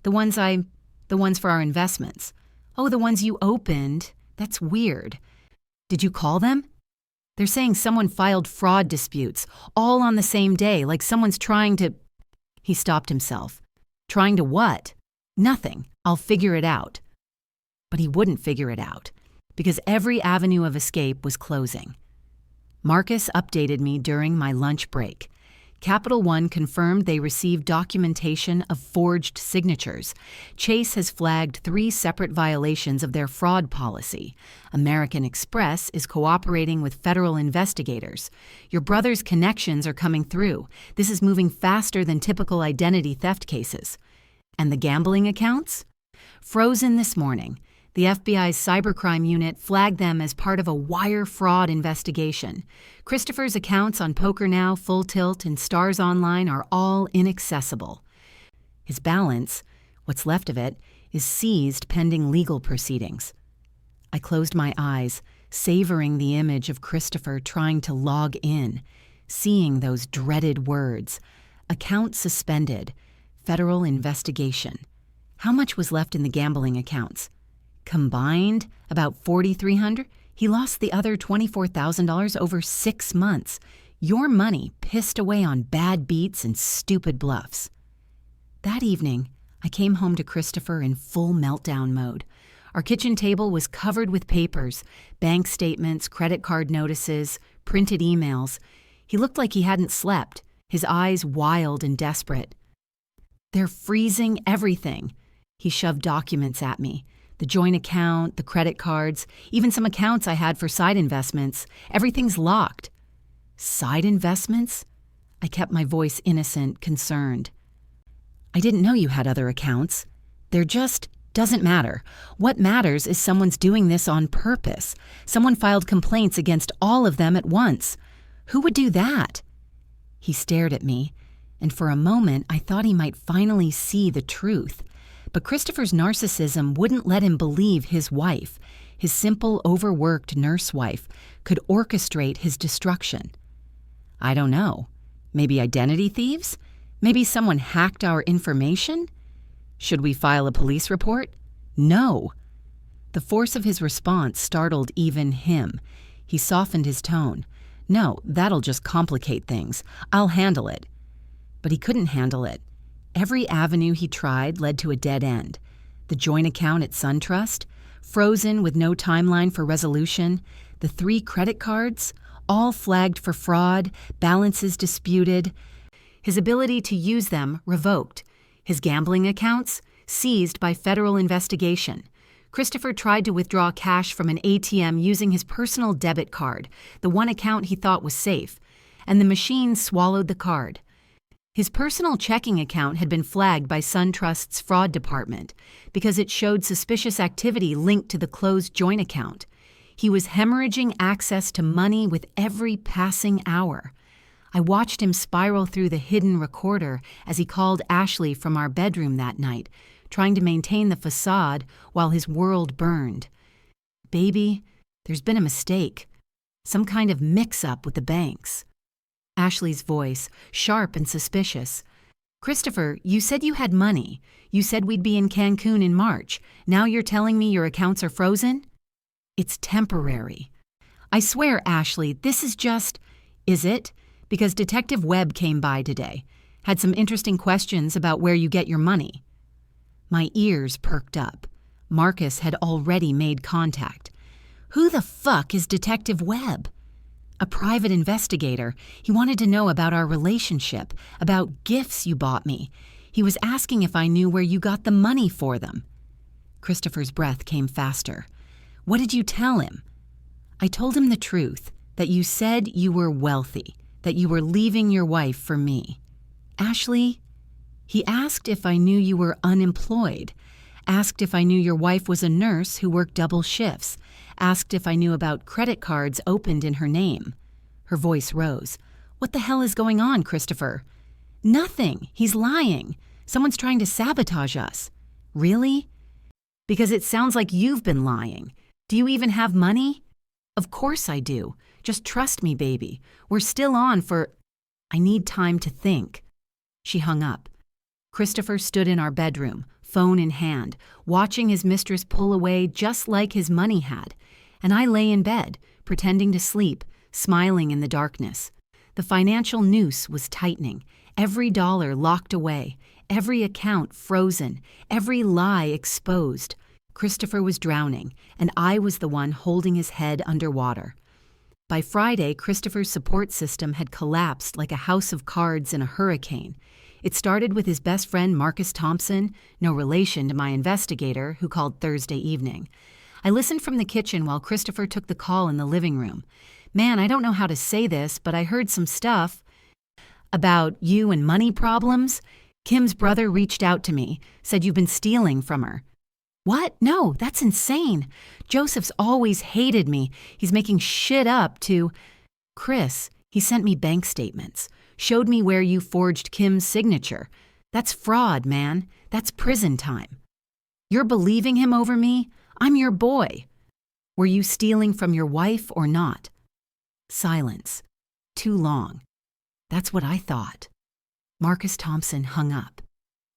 The ones for our investments." "Oh, the ones you opened. That's weird. Did you call them?" "They're saying someone filed fraud disputes, all on the same day, like someone's trying to—" He stopped himself. "Trying to what?" "Nothing. I'll figure it out." But he wouldn't figure it out, because every avenue of escape was closing. Marcus updated me during my lunch break. Capital One confirmed they received documentation of forged signatures. Chase has flagged 3 separate violations of their fraud policy. American Express is cooperating with federal investigators. Your brother's connections are coming through. This is moving faster than typical identity theft cases. And the gambling accounts? Frozen this morning. The FBI's cybercrime unit flagged them as part of a wire fraud investigation. Christopher's accounts on PokerNow, Full Tilt, and Stars Online are all inaccessible. His balance, what's left of it, is seized pending legal proceedings. I closed my eyes, savoring the image of Christopher trying to log in, seeing those dreaded words. Account suspended. Federal investigation. How much was left in the gambling accounts? Combined, about $4,300. He lost the other $24,000 over 6 months. Your money pissed away on bad beats and stupid bluffs. That evening, I came home to Christopher in full meltdown mode. Our kitchen table was covered with papers, bank statements, credit card notices, printed emails. He looked like he hadn't slept, his eyes wild and desperate. "They're freezing everything." He shoved documents at me. The joint account, the credit cards, even some accounts I had for side investments. Everything's locked. Side investments? I kept my voice innocent, concerned. "I didn't know you had other accounts. They're just doesn't matter. What matters is someone's doing this on purpose. Someone filed complaints against all of them at once. Who would do that?" He stared at me, and for a moment I thought he might finally see the truth. But Christopher's narcissism wouldn't let him believe his wife, his simple, overworked nurse wife, could orchestrate his destruction. "I don't know. Maybe identity thieves? Maybe someone hacked our information? Should we file a police report?" "No." The force of his response startled even him. He softened his tone. "No, that'll just complicate things. I'll handle it." But he couldn't handle it. Every avenue he tried led to a dead end. The joint account at SunTrust, frozen with no timeline for resolution. The 3 credit cards, all flagged for fraud, balances disputed. His ability to use them revoked. His gambling accounts seized by federal investigation. Christopher tried to withdraw cash from an ATM using his personal debit card, the one account he thought was safe, and the machine swallowed the card. His personal checking account had been flagged by SunTrust's fraud department because it showed suspicious activity linked to the closed joint account. He was hemorrhaging access to money with every passing hour. I watched him spiral through the hidden recorder as he called Ashley from our bedroom that night, trying to maintain the facade while his world burned. "Baby, there's been a mistake. Some kind of mix-up with the banks." Ashley's voice, sharp and suspicious. "Christopher, you said you had money. You said we'd be in Cancun in March. Now you're telling me your accounts are frozen?" "It's temporary." "I swear, Ashley, this is just—" "Is it? Because Detective Webb came by today. Had some interesting questions about where you get your money." My ears perked up. Marcus had already made contact. "Who the fuck is Detective Webb?" "A private investigator. He wanted to know about our relationship, about gifts you bought me. He was asking if I knew where you got the money for them." Christopher's breath came faster. "What did you tell him?" "I told him the truth, that you said you were wealthy, that you were leaving your wife for me." "Ashley?" "He asked if I knew you were unemployed, asked if I knew your wife was a nurse who worked double shifts, asked if I knew about credit cards opened in her name." Her voice rose. "What the hell is going on, Christopher?" "Nothing. He's lying. Someone's trying to sabotage us." "Really?" "Because it sounds like you've been lying. Do you even have money?" "Of course I do. Just trust me, baby. We're still on for—" "I need time to think." She hung up. Christopher stood in our bedroom, phone in hand, watching his mistress pull away just like his money had, and I lay in bed, pretending to sleep, smiling in the darkness. The financial noose was tightening, every dollar locked away, every account frozen, every lie exposed. Christopher was drowning, and I was the one holding his head underwater. By Friday, Christopher's support system had collapsed like a house of cards in a hurricane. It started with his best friend Marcus Thompson, no relation to my investigator, who called Thursday evening. I listened from the kitchen while Christopher took the call in the living room. "Man, I don't know how to say this, but I heard some stuff about you and money problems. Kim's brother reached out to me, said you've been stealing from her." "What? No, that's insane. Joseph's always hated me. He's making shit up to—" "Chris, he sent me bank statements. Showed me where you forged Kim's signature. That's fraud, man. That's prison time." "You're believing him over me? I'm your boy." "Were you stealing from your wife or not?" Silence. Too long. That's what I thought. Marcus Thompson hung up.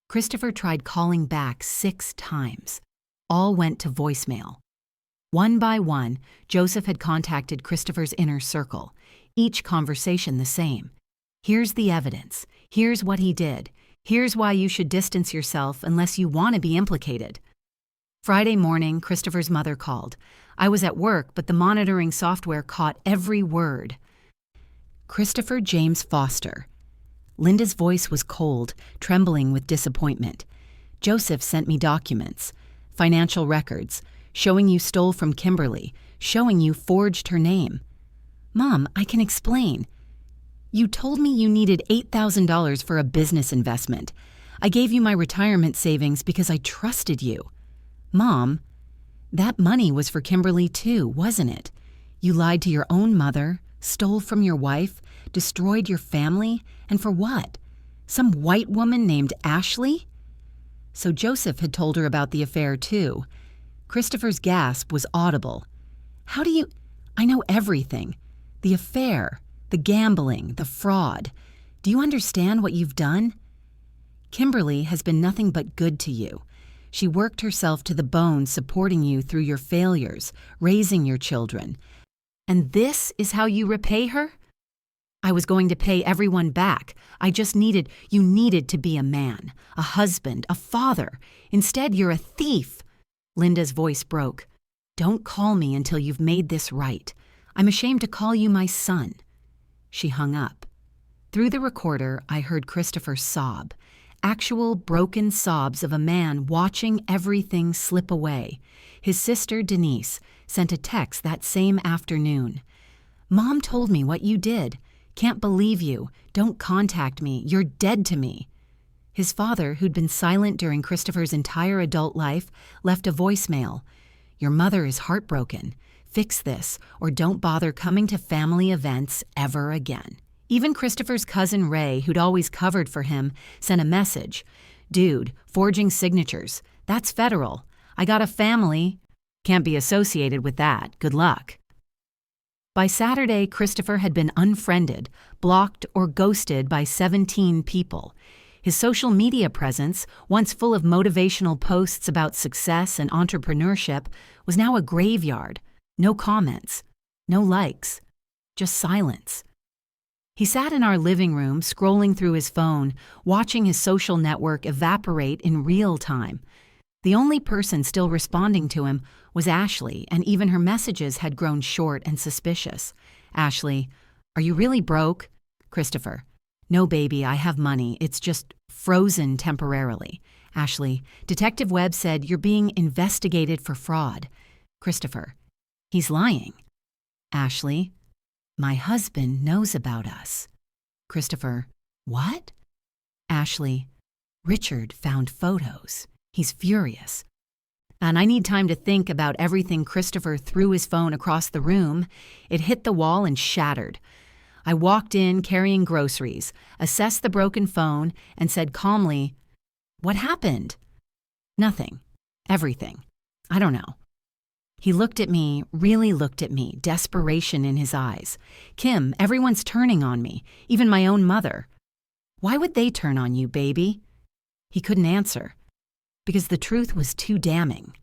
Christopher tried calling back 6 times. All went to voicemail. One by one, Joseph had contacted Christopher's inner circle, each conversation the same. "Here's the evidence. Here's what he did. Here's why you should distance yourself unless you want to be implicated." Friday morning, Christopher's mother called. I was at work, but the monitoring software caught every word. "Christopher James Foster." Linda's voice was cold, trembling with disappointment. "Joseph sent me documents, financial records, showing you stole from Kimberly, showing you forged her name." "Mom, I can explain. You told me you needed $8,000 for a business investment. I gave you my retirement savings because I trusted you." "Mom, that money was for Kimberly too, wasn't it? You lied to your own mother, stole from your wife, destroyed your family, and for what? Some white woman named Ashley?" So Joseph had told her about the affair too. Christopher's gasp was audible. "How do you— I know everything. The affair, the gambling, the fraud. Do you understand what you've done? Kimberly has been nothing but good to you. She worked herself to the bone supporting you through your failures, raising your children. And this is how you repay her? I was going to pay everyone back. You needed to be a man, a husband, a father. Instead, you're a thief. Linda's voice broke. Don't call me until you've made this right. I'm ashamed to call you my son. She hung up. Through the recorder, I heard Christopher sob. Actual broken sobs of a man watching everything slip away. His sister, Denise, sent a text that same afternoon. Mom told me what you did. Can't believe you. Don't contact me. You're dead to me. His father, who'd been silent during Christopher's entire adult life, left a voicemail. Your mother is heartbroken. Fix this, or don't bother coming to family events ever again. Even Christopher's cousin Ray, who'd always covered for him, sent a message. Dude, forging signatures. That's federal. I got a family. Can't be associated with that. Good luck. By Saturday, Christopher had been unfriended, blocked, or ghosted by 17 people. His social media presence, once full of motivational posts about success and entrepreneurship, was now a graveyard. No comments, no likes, just silence. He sat in our living room, scrolling through his phone, watching his social network evaporate in real time. The only person still responding to him was Ashley, and even her messages had grown short and suspicious. Ashley, are you really broke? Christopher, no baby, I have money. It's just frozen temporarily. Ashley, Detective Webb said you're being investigated for fraud. Christopher, he's lying. Ashley, my husband knows about us. Christopher, what? Ashley, Richard found photos. He's furious. And I need time to think about everything. Christopher threw his phone across the room. It hit the wall and shattered. I walked in carrying groceries, assessed the broken phone, and said calmly, what happened? Nothing. Everything. I don't know. He looked at me, really looked at me, desperation in his eyes. Kim, everyone's turning on me, even my own mother. Why would they turn on you, baby? He couldn't answer. Because the truth was too damning.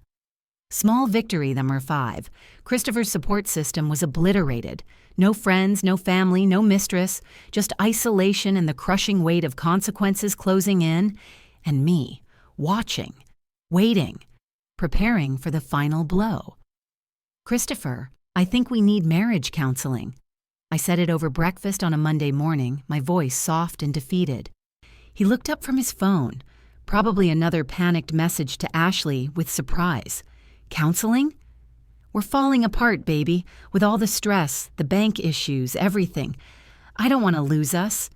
Small victory, number 5. Christopher's support system was obliterated. No friends, no family, no mistress, just isolation and the crushing weight of consequences closing in, and me, watching, waiting, preparing for the final blow. Christopher, I think we need marriage counseling. I said it over breakfast on a Monday morning, my voice soft and defeated. He looked up from his phone. Probably another panicked message to Ashley with surprise. Counseling? We're falling apart, baby, with all the stress, the bank issues, everything. I don't want to lose us.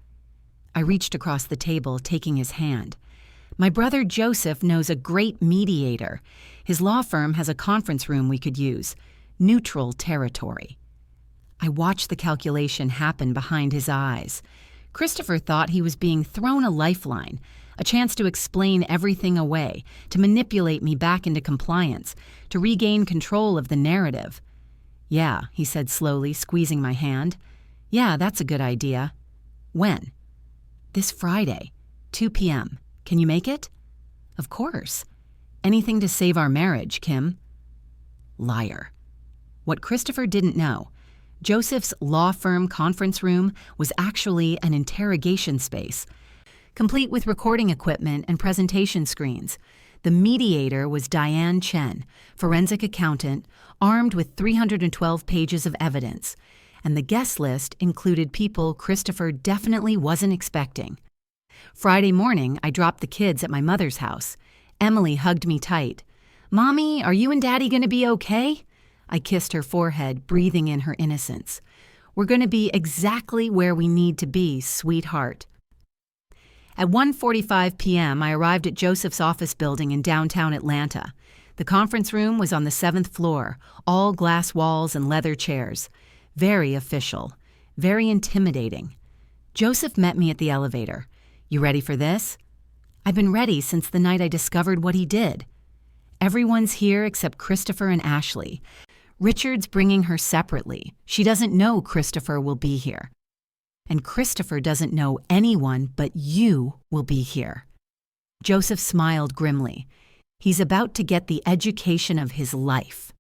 I reached across the table, taking his hand. My brother Joseph knows a great mediator. His law firm has a conference room we could use. Neutral territory. I watched the calculation happen behind his eyes. Christopher thought he was being thrown a lifeline, a chance to explain everything away, to manipulate me back into compliance, to regain control of the narrative. Yeah, he said slowly, squeezing my hand. Yeah, that's a good idea. When? This Friday, 2 p.m. Can you make it? Of course. Anything to save our marriage, Kim. Liar. What Christopher didn't know, Joseph's law firm conference room was actually an interrogation space, complete with recording equipment and presentation screens. The mediator was Diane Chen, forensic accountant, armed with 312 pages of evidence, and the guest list included people Christopher definitely wasn't expecting. Friday morning, I dropped the kids at my mother's house. Emily hugged me tight. Mommy, are you and Daddy going to be okay? I kissed her forehead, breathing in her innocence. We're going to be exactly where we need to be, sweetheart. At 1:45 p.m., I arrived at Joseph's office building in downtown Atlanta. The conference room was on the 7th floor, all glass walls and leather chairs. Very official, very intimidating. Joseph met me at the elevator. You ready for this? I've been ready since the night I discovered what he did. Everyone's here except Christopher and Ashley. Richard's bringing her separately. She doesn't know Christopher will be here. And Christopher doesn't know anyone but you will be here. Joseph smiled grimly. He's about to get the education of his life.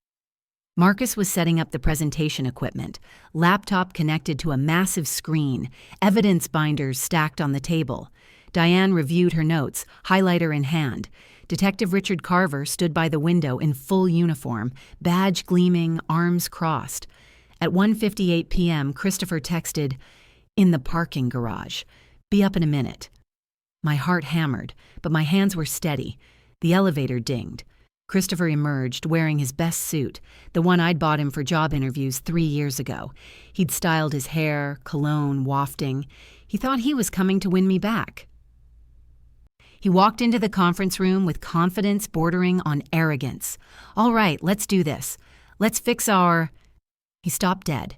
Marcus was setting up the presentation equipment, laptop connected to a massive screen, evidence binders stacked on the table. Diane reviewed her notes, highlighter in hand. Detective Richard Carver stood by the window in full uniform, badge gleaming, arms crossed. At 1:58 p.m., Christopher texted, "In the parking garage. Be up in a minute." My heart hammered, but my hands were steady. The elevator dinged. Christopher emerged, wearing his best suit, the one I'd bought him for job interviews 3 years ago. He'd styled his hair, cologne wafting. He thought he was coming to win me back. He walked into the conference room with confidence bordering on arrogance. "All right, let's do this. Let's fix our—" He stopped dead.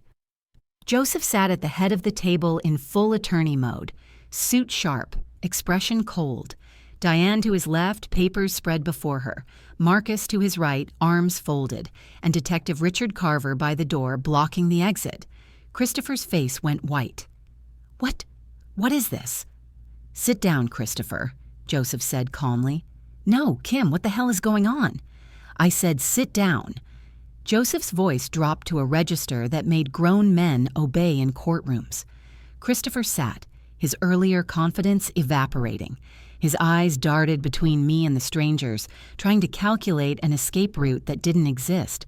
Joseph sat at the head of the table in full attorney mode, suit sharp, expression cold. Diane to his left, papers spread before her. Marcus to his right, arms folded, and Detective Richard Carver by the door blocking the exit. Christopher's face went white. What is this?" "Sit down, Christopher," Joseph said calmly. "No, Kim, what the hell is going on?" "I said sit down." Joseph's voice dropped to a register that made grown men obey in courtrooms. Christopher sat, his earlier confidence evaporating. His eyes darted between me and the strangers, trying to calculate an escape route that didn't exist.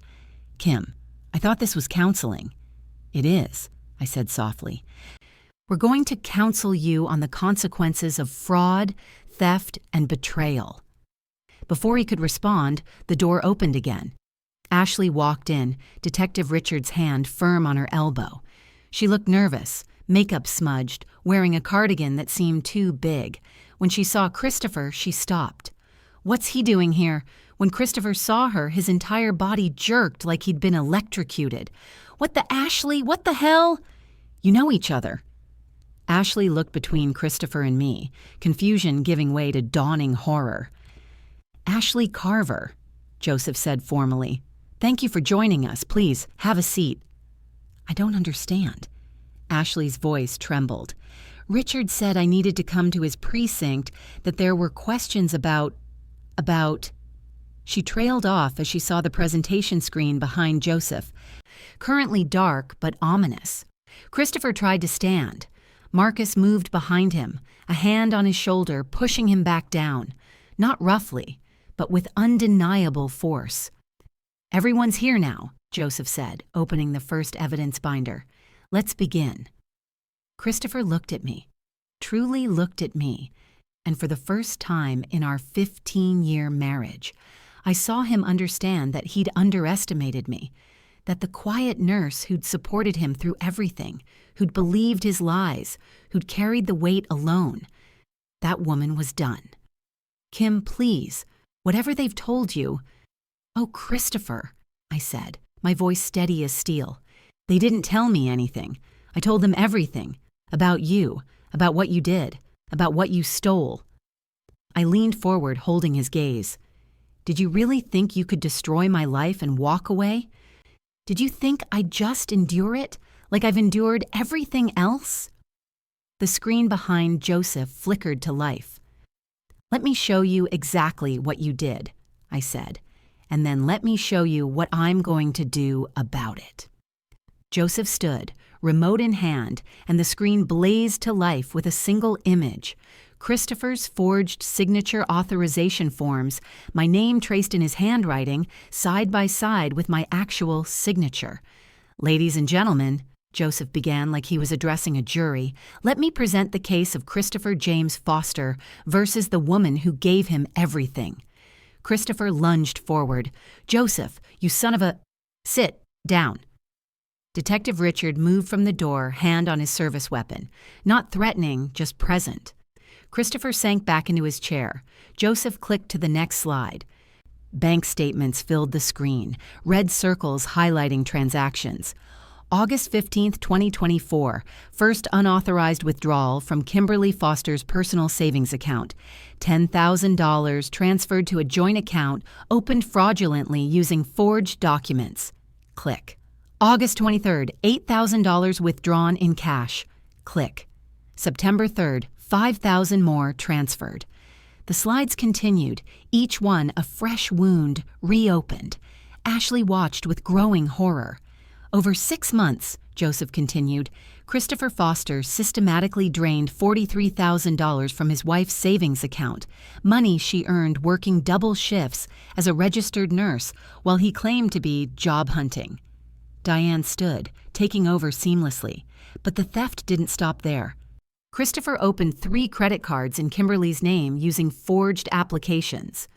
"Kim, I thought this was counseling." "It is," I said softly. "We're going to counsel you on the consequences of fraud, theft, and betrayal." Before he could respond, the door opened again. Ashley walked in, Detective Richard's hand firm on her elbow. She looked nervous, makeup smudged, wearing a cardigan that seemed too big. When she saw Christopher, she stopped. "What's he doing here?" When Christopher saw her, his entire body jerked like he'd been electrocuted. "What the Ashley? What the hell?" "You know each other." Ashley looked between Christopher and me, confusion giving way to dawning horror. "Ashley Carver," Joseph said formally. "Thank you for joining us. Please, have a seat." "I don't understand." Ashley's voice trembled. "Richard said I needed to come to his precinct, that there were questions about... She trailed off as she saw the presentation screen behind Joseph, currently dark but ominous. Christopher tried to stand. Marcus moved behind him, a hand on his shoulder, pushing him back down, not roughly, but with undeniable force. "Everyone's here now," Joseph said, opening the first evidence binder. "Let's begin." Christopher looked at me, truly looked at me, and for the first time in our 15-year marriage, I saw him understand that he'd underestimated me, that the quiet nurse who'd supported him through everything, who'd believed his lies, who'd carried the weight alone, that woman was done. "Kim, please, whatever they've told you—" "Oh, Christopher," I said, my voice steady as steel. "They didn't tell me anything. I told them everything. About you, about what you did, about what you stole." I leaned forward, holding his gaze. "Did you really think you could destroy my life and walk away? Did you think I'd just endure it, like I've endured everything else?" The screen behind Joseph flickered to life. "Let me show you exactly what you did," I said, "and then let me show you what I'm going to do about it." Joseph stood, remote in hand, and the screen blazed to life with a single image. Christopher's forged signature authorization forms, my name traced in his handwriting, side by side with my actual signature. "Ladies and gentlemen," Joseph began like he was addressing a jury, "let me present the case of Christopher James Foster versus the woman who gave him everything." Christopher lunged forward. "Joseph, you son of a—" "Sit down." Detective Richard moved from the door, hand on his service weapon. Not threatening, just present. Christopher sank back into his chair. Joseph clicked to the next slide. Bank statements filled the screen, red circles highlighting transactions. August 15, 2024, first unauthorized withdrawal from Kimberly Foster's personal savings account. $10,000 transferred to a joint account opened fraudulently using forged documents. Click. August 23rd, $8,000 withdrawn in cash. Click. September 3rd, $5,000 more transferred. The slides continued, each one a fresh wound reopened. Ashley watched with growing horror. Over 6 months, Joseph continued, Christopher Foster systematically drained $43,000 from his wife's savings account, money she earned working double shifts as a registered nurse while he claimed to be job hunting. Diane stood, taking over seamlessly, but the theft didn't stop there. Christopher opened 3 credit cards in Kimberly's name using forged applications.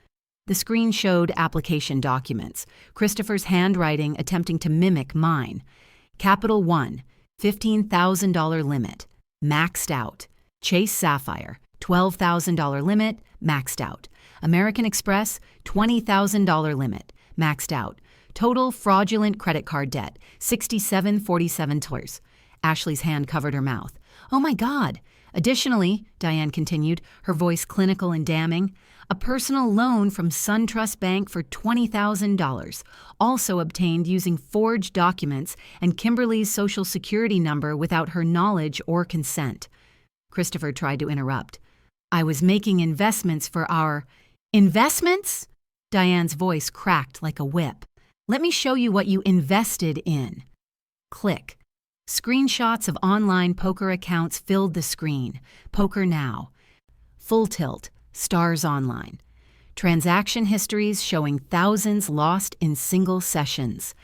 The screen showed application documents, Christopher's handwriting attempting to mimic mine. Capital One, $15,000 limit, maxed out. Chase Sapphire, $12,000 limit, maxed out. American Express, $20,000 limit, maxed out. Total fraudulent credit card debt, $67.47. Ashley's hand covered her mouth. Oh my God! Additionally, Diane continued, her voice clinical and damning, a personal loan from SunTrust Bank for $20,000, also obtained using forged documents and Kimberly's social security number without her knowledge or consent. Christopher tried to interrupt. I was making investments for our... Investments? Diane's voice cracked like a whip. Let me show you what you invested in. Click. Screenshots of online poker accounts filled the screen. Poker Now. Full Tilt. Stars Online. Transaction histories showing thousands lost in single sessions.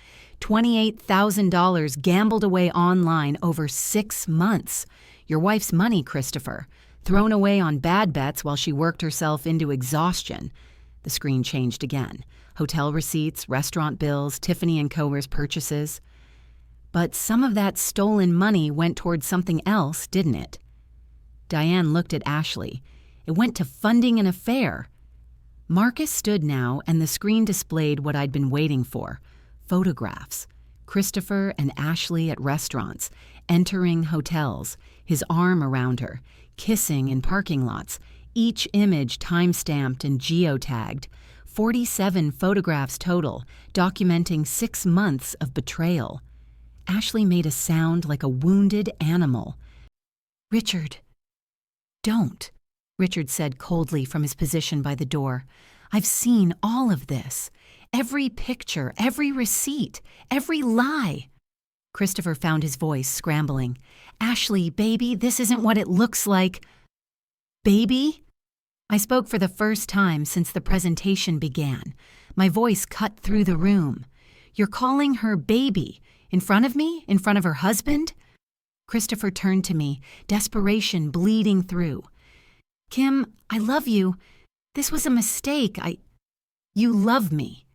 $28,000 gambled away online over 6 months. Your wife's money, Christopher. Thrown away on bad bets while she worked herself into exhaustion. The screen changed again. Hotel receipts, restaurant bills, Tiffany & Co.'s purchases. But some of that stolen money went towards something else, didn't it? Diane looked at Ashley. It went to funding an affair. Marcus stood now, and the screen displayed what I'd been waiting for. Photographs. Christopher and Ashley at restaurants, entering hotels, his arm around her, kissing in parking lots, each image time-stamped and geotagged. 47 photographs total, documenting 6 months of betrayal. Ashley made a sound like a wounded animal. Richard, don't. Richard said coldly from his position by the door. I've seen all of this. Every picture, every receipt, every lie. Christopher found his voice scrambling. Ashley, baby, this isn't what it looks like. Baby? I spoke for the first time since the presentation began. My voice cut through the room. You're calling her baby? In front of me? In front of her husband? Christopher turned to me, desperation bleeding through. Kim, I love you. This was a mistake. You love me.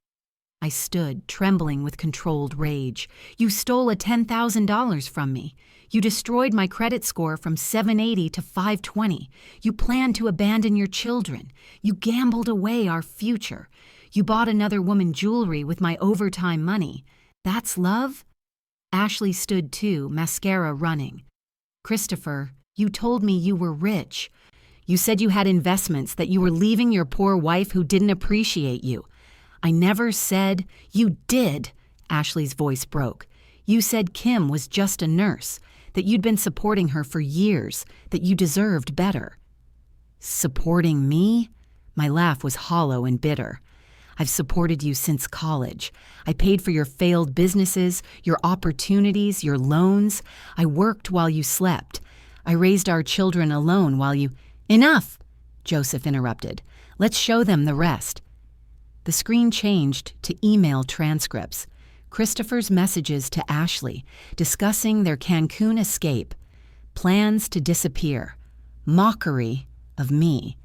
I stood, trembling with controlled rage. You stole a $10,000 from me. You destroyed my credit score from 780 to 520. You planned to abandon your children. You gambled away our future. You bought another woman jewelry with my overtime money. That's love? Ashley stood too, mascara running. Christopher, you told me you were rich. You said you had investments, that you were leaving your poor wife who didn't appreciate you. I never said... You did, Ashley's voice broke. You said Kim was just a nurse, that you'd been supporting her for years, that you deserved better. Supporting me? My laugh was hollow and bitter. I've supported you since college. I paid for your failed businesses, your opportunities, your loans. I worked while you slept. I raised our children alone while you... Enough, Joseph interrupted. Let's show them the rest. The screen changed to email transcripts. Christopher's messages to Ashley, discussing their Cancun escape. Plans to disappear. Mockery of me.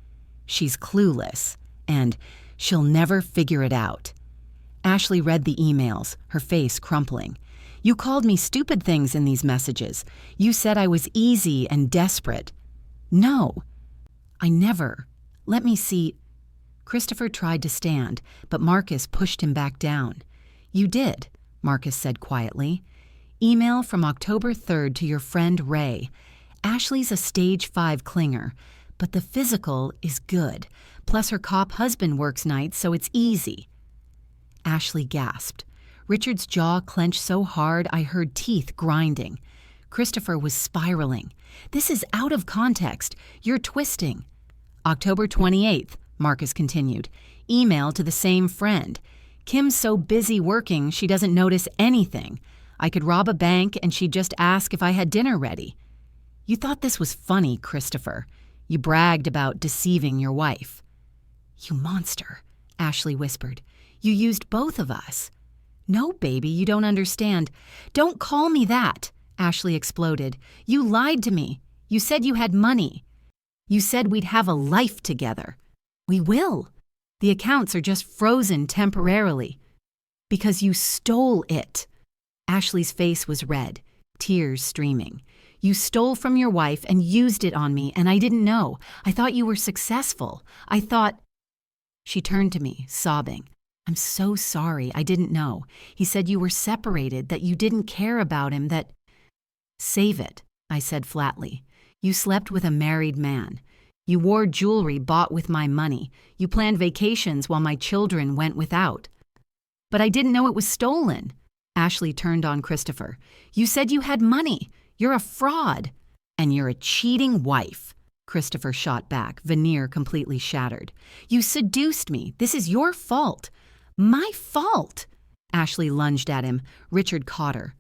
She's clueless. And she'll never figure it out. Ashley read the emails, her face crumpling. You called me stupid things in these messages. You said I was easy and desperate. No. I never. Let me see. Christopher tried to stand, but Marcus pushed him back down. You did, Marcus said quietly. Email from October 3rd to your friend Ray. Ashley's a stage 5 clinger, but the physical is good. Plus her cop husband works nights, so it's easy. Ashley gasped. Richard's jaw clenched so hard I heard teeth grinding. Christopher was spiraling. This is out of context. You're twisting. October 28th, Marcus continued. Email to the same friend. Kim's so busy working she doesn't notice anything. I could rob a bank and she'd just ask if I had dinner ready. You thought this was funny, Christopher. You bragged about deceiving your wife. You monster, Ashley whispered. You used both of us. No, baby, you don't understand. Don't call me that, Ashley exploded. You lied to me. You said you had money. You said we'd have a life together. We will. The accounts are just frozen temporarily. Because you stole it. Ashley's face was red, tears streaming. You stole from your wife and used it on me, and I didn't know. I thought you were successful. I thought... She turned to me, sobbing. I'm so sorry. I didn't know. He said you were separated, that you didn't care about him, that... Save it, I said flatly. You slept with a married man. You wore jewelry bought with my money. You planned vacations while my children went without. But I didn't know it was stolen. Ashley turned on Christopher. You said you had money. You're a fraud. And you're a cheating wife, Christopher shot back, veneer completely shattered. You seduced me. This is your fault. My fault. Ashley lunged at him. Richard caught her.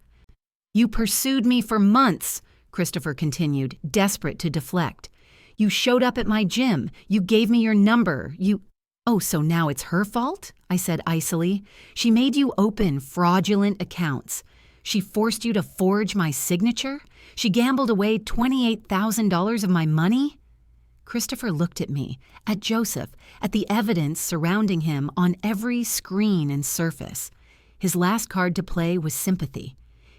You pursued me for months, Christopher continued, desperate to deflect. You showed up at my gym. You gave me your number. Oh, so now it's her fault? I said icily. She made you open fraudulent accounts. She forced you to forge my signature? She gambled away $28,000 of my money? Christopher looked at me, at Joseph, at the evidence surrounding him on every screen and surface. His last card to play was sympathy.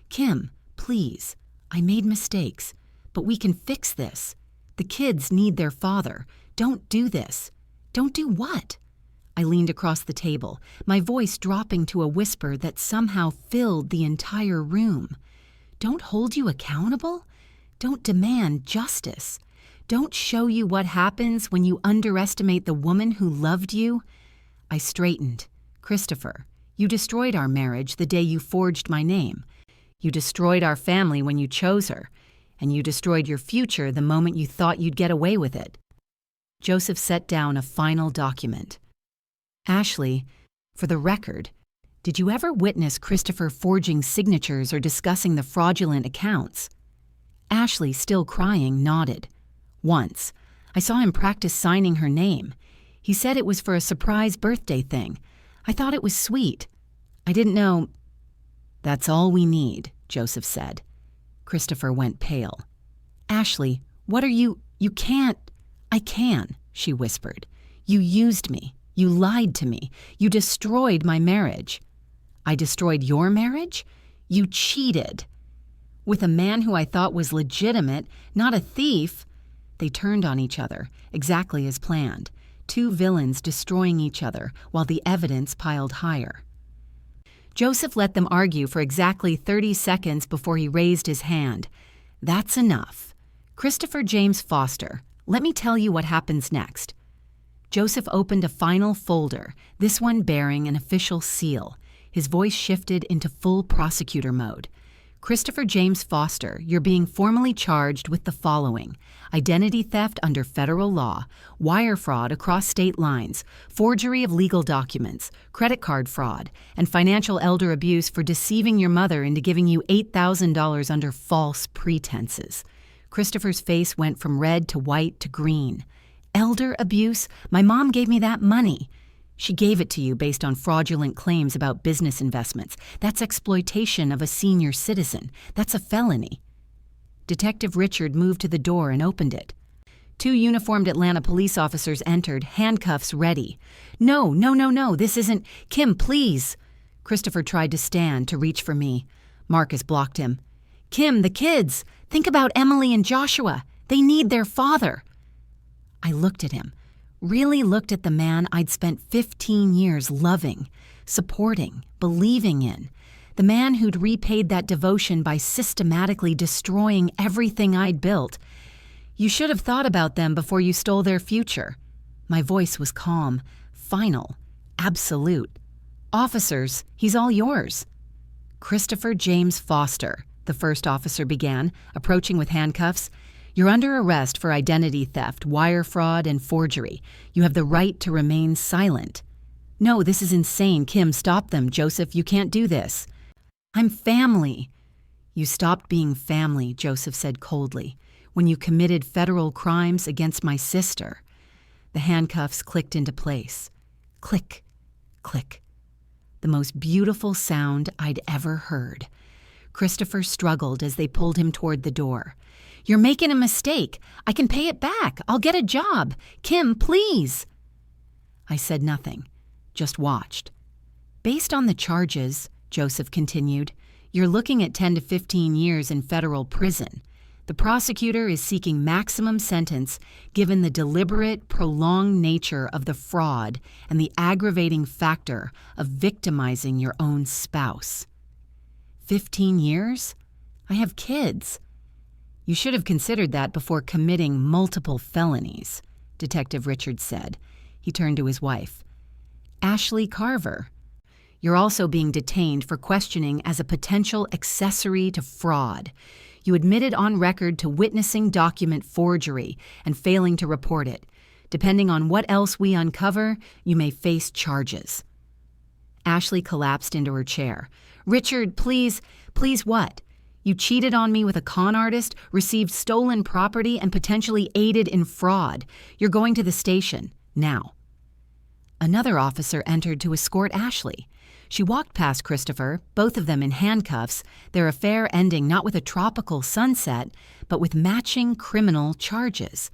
Kim, please. I made mistakes, but we can fix this. The kids need their father. Don't do this. Don't do what? I leaned across the table, my voice dropping to a whisper that somehow filled the entire room. Don't hold you accountable? Don't demand justice. Don't show you what happens when you underestimate the woman who loved you? I straightened. Christopher, you destroyed our marriage the day you forged my name. You destroyed our family when you chose her. And you destroyed your future the moment you thought you'd get away with it. Joseph set down a final document. Ashley, for the record, did you ever witness Christopher forging signatures or discussing the fraudulent accounts? Ashley, still crying, nodded. Once. I saw him practice signing her name. He said it was for a surprise birthday thing. I thought it was sweet. I didn't know. That's all we need, Joseph said. Christopher went pale. Ashley, what are you... You can't... I can, she whispered. You used me. You lied to me. You destroyed my marriage. I destroyed your marriage? You cheated. With a man who I thought was legitimate, not a thief. They turned on each other, exactly as planned. Two villains destroying each other while the evidence piled higher. Joseph let them argue for exactly 30 seconds before he raised his hand. That's enough. Christopher James Foster, let me tell you what happens next. Joseph opened a final folder, this one bearing an official seal. His voice shifted into full prosecutor mode. Christopher James Foster, you're being formally charged with the following: identity theft under federal law, wire fraud across state lines, forgery of legal documents, credit card fraud, and financial elder abuse for deceiving your mother into giving you $8,000 under false pretenses. Christopher's face went from red to white to green. Elder abuse? My mom gave me that money. She gave it to you based on fraudulent claims about business investments. That's exploitation of a senior citizen. That's a felony. Detective Richard moved to the door and opened it. Two uniformed Atlanta police officers entered, handcuffs ready. No, this isn't... Kim, please. Christopher tried to stand, to reach for me. Marcus blocked him. Kim, the kids. Think about Emily and Joshua. They need their father. I looked at him. Really looked at the man I'd spent 15 years loving, supporting, believing in. The man who'd repaid that devotion by systematically destroying everything I'd built. You should have thought about them before you stole their future. My voice was calm, final, absolute. Officers, he's all yours. Christopher James Foster, the first officer began, approaching with handcuffs. You're under arrest for identity theft, wire fraud, and forgery. You have the right to remain silent." "No, this is insane. Kim, stop them. Joseph, you can't do this." "I'm family." "You stopped being family," Joseph said coldly, "when you committed federal crimes against my sister." The handcuffs clicked into place. Click, click. The most beautiful sound I'd ever heard. Christopher struggled as they pulled him toward the door. "You're making a mistake. I can pay it back. I'll get a job. Kim, please." I said nothing, just watched. "Based on the charges," Joseph continued, "you're looking at 10 to 15 years in federal prison. The prosecutor is seeking maximum sentence given the deliberate, prolonged nature of the fraud and the aggravating factor of victimizing your own spouse." 15 years? I have kids. "You should have considered that before committing multiple felonies," Detective Richards said. He turned to his wife. "Ashley Carver, you're also being detained for questioning as a potential accessory to fraud. You admitted on record to witnessing document forgery and failing to report it. Depending on what else we uncover, you may face charges." Ashley collapsed into her chair. "Richard, please, please what? You cheated on me with a con artist, received stolen property, and potentially aided in fraud. You're going to the station, now." Another officer entered to escort Ashley. She walked past Christopher, both of them in handcuffs, their affair ending not with a tropical sunset, but with matching criminal charges.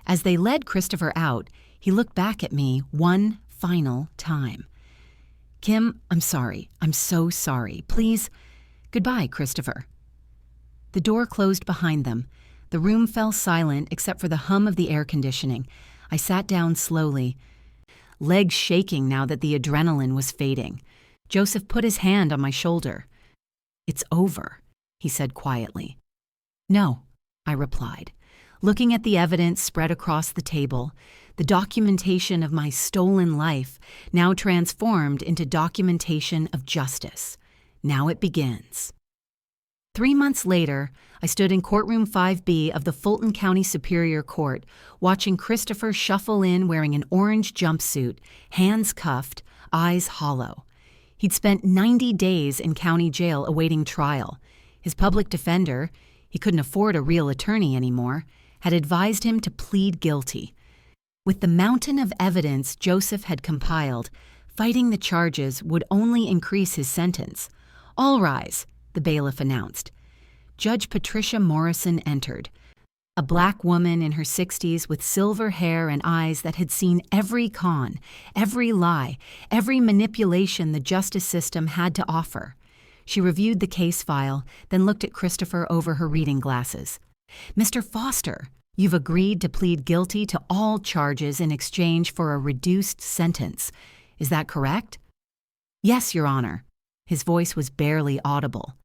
As they led Christopher out, he looked back at me one final time. "Kim, I'm sorry. I'm so sorry. Please, goodbye, Christopher." The door closed behind them. The room fell silent except for the hum of the air conditioning. I sat down slowly, legs shaking now that the adrenaline was fading. Joseph put his hand on my shoulder. "It's over," he said quietly. "No," I replied, looking at the evidence spread across the table, the documentation of my stolen life, now transformed into documentation of justice. Now it begins. 3 months later, I stood in courtroom 5B of the Fulton County Superior Court, watching Christopher shuffle in wearing an orange jumpsuit, hands cuffed, eyes hollow. He'd spent 90 days in county jail awaiting trial. His public defender, he couldn't afford a real attorney anymore, had advised him to plead guilty. With the mountain of evidence Joseph had compiled, fighting the charges would only increase his sentence. "All rise," the bailiff announced. Judge Patricia Morrison entered. A black woman in her 60s with silver hair and eyes that had seen every con, every lie, every manipulation the justice system had to offer. She reviewed the case file, then looked at Christopher over her reading glasses. "Mr. Foster, you've agreed to plead guilty to all charges in exchange for a reduced sentence. Is that correct?" "Yes, Your Honor." His voice was barely audible.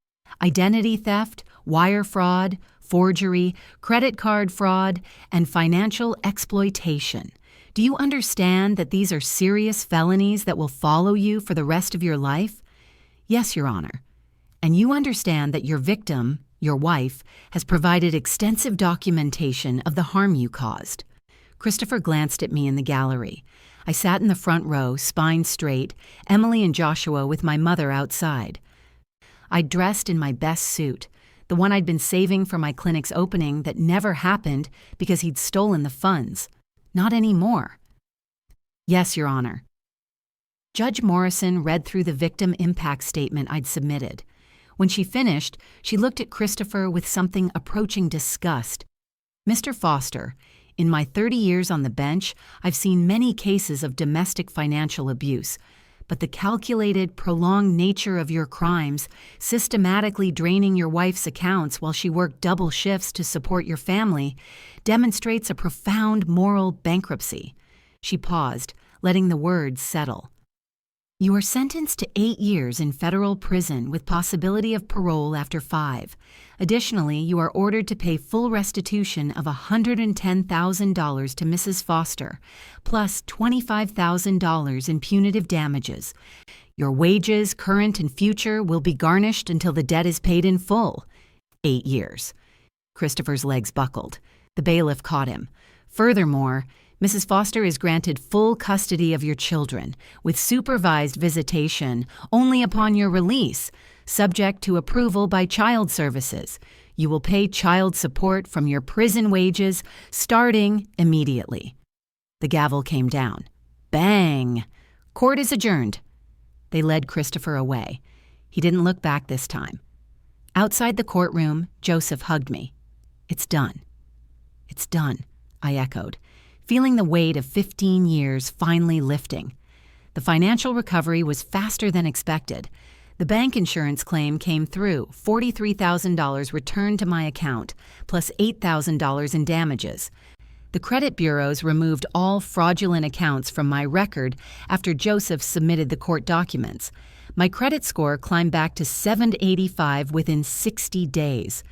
"Identity theft, wire fraud, forgery, credit card fraud, and financial exploitation. Do you understand that these are serious felonies that will follow you for the rest of your life?" "Yes, Your Honor." "And you understand that your victim, your wife, has provided extensive documentation of the harm you caused?" Christopher glanced at me in the gallery. I sat in the front row, spine straight, Emily and Joshua with my mother outside. I'd dressed in my best suit, the one I'd been saving for my clinic's opening that never happened because he'd stolen the funds. Not anymore. "Yes, Your Honor." Judge Morrison read through the victim impact statement I'd submitted. When she finished, she looked at Christopher with something approaching disgust. "Mr. Foster, in my 30 years on the bench, I've seen many cases of domestic financial abuse, but the calculated, prolonged nature of your crimes, systematically draining your wife's accounts while she worked double shifts to support your family, demonstrates a profound moral bankruptcy." She paused, letting the words settle. "You are sentenced to 8 years in federal prison with possibility of parole after 5. Additionally, you are ordered to pay full restitution of $110,000 to Mrs. Foster, plus $25,000 in punitive damages. Your wages, current and future, will be garnished until the debt is paid in full. 8 years. Christopher's legs buckled. The bailiff caught him. Furthermore, Mrs. Foster is granted full custody of your children, with supervised visitation only upon your release, subject to approval by Child Services. You will pay child support from your prison wages starting immediately. The gavel came down. Bang! Court is adjourned. They led Christopher away. He didn't look back this time. Outside the courtroom, Joseph hugged me. It's done. It's done, I echoed, feeling the weight of 15 years finally lifting. The financial recovery was faster than expected. The bank insurance claim came through, $43,000 returned to my account, plus $8,000 in damages. The credit bureaus removed all fraudulent accounts from my record after Joseph submitted the court documents. My credit score climbed back to 785 within 60 days.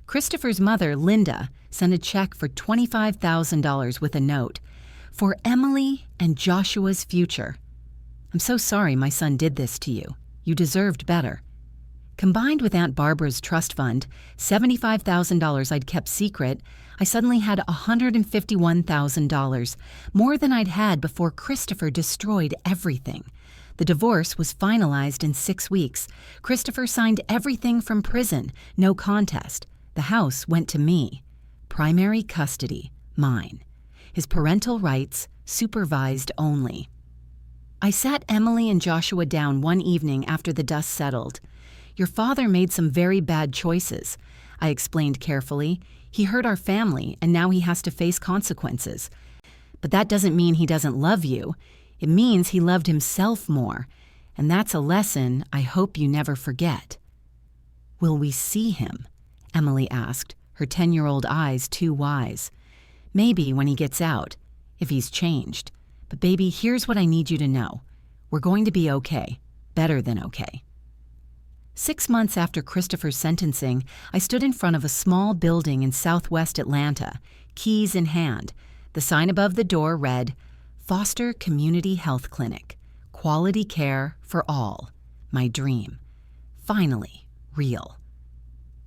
Christopher's mother, Linda, sent a check for $25,000 with a note, "For Emily and Joshua's future. I'm so sorry my son did this to you. You deserved better." Combined with Aunt Barbara's trust fund, $75,000 I'd kept secret, I suddenly had $151,000, more than I'd had before Christopher destroyed everything. The divorce was finalized in 6 weeks. Christopher signed everything from prison, no contest. The house went to me. Primary custody, mine. His parental rights, supervised only. I sat Emily and Joshua down one evening after the dust settled. "Your father made some very bad choices," I explained carefully. "He hurt our family, and now he has to face consequences. But that doesn't mean he doesn't love you. It means he loved himself more, and that's a lesson I hope you never forget." "Will we see him?" Emily asked, her 10-year-old eyes too wise. "Maybe when he gets out, if he's changed. But baby, here's what I need you to know. We're going to be okay. Better than okay." 6 months after Christopher's sentencing, I stood in front of a small building in southwest Atlanta, keys in hand. The sign above the door read, "Foster Community Health Clinic. Quality care for all. My dream. Finally, real."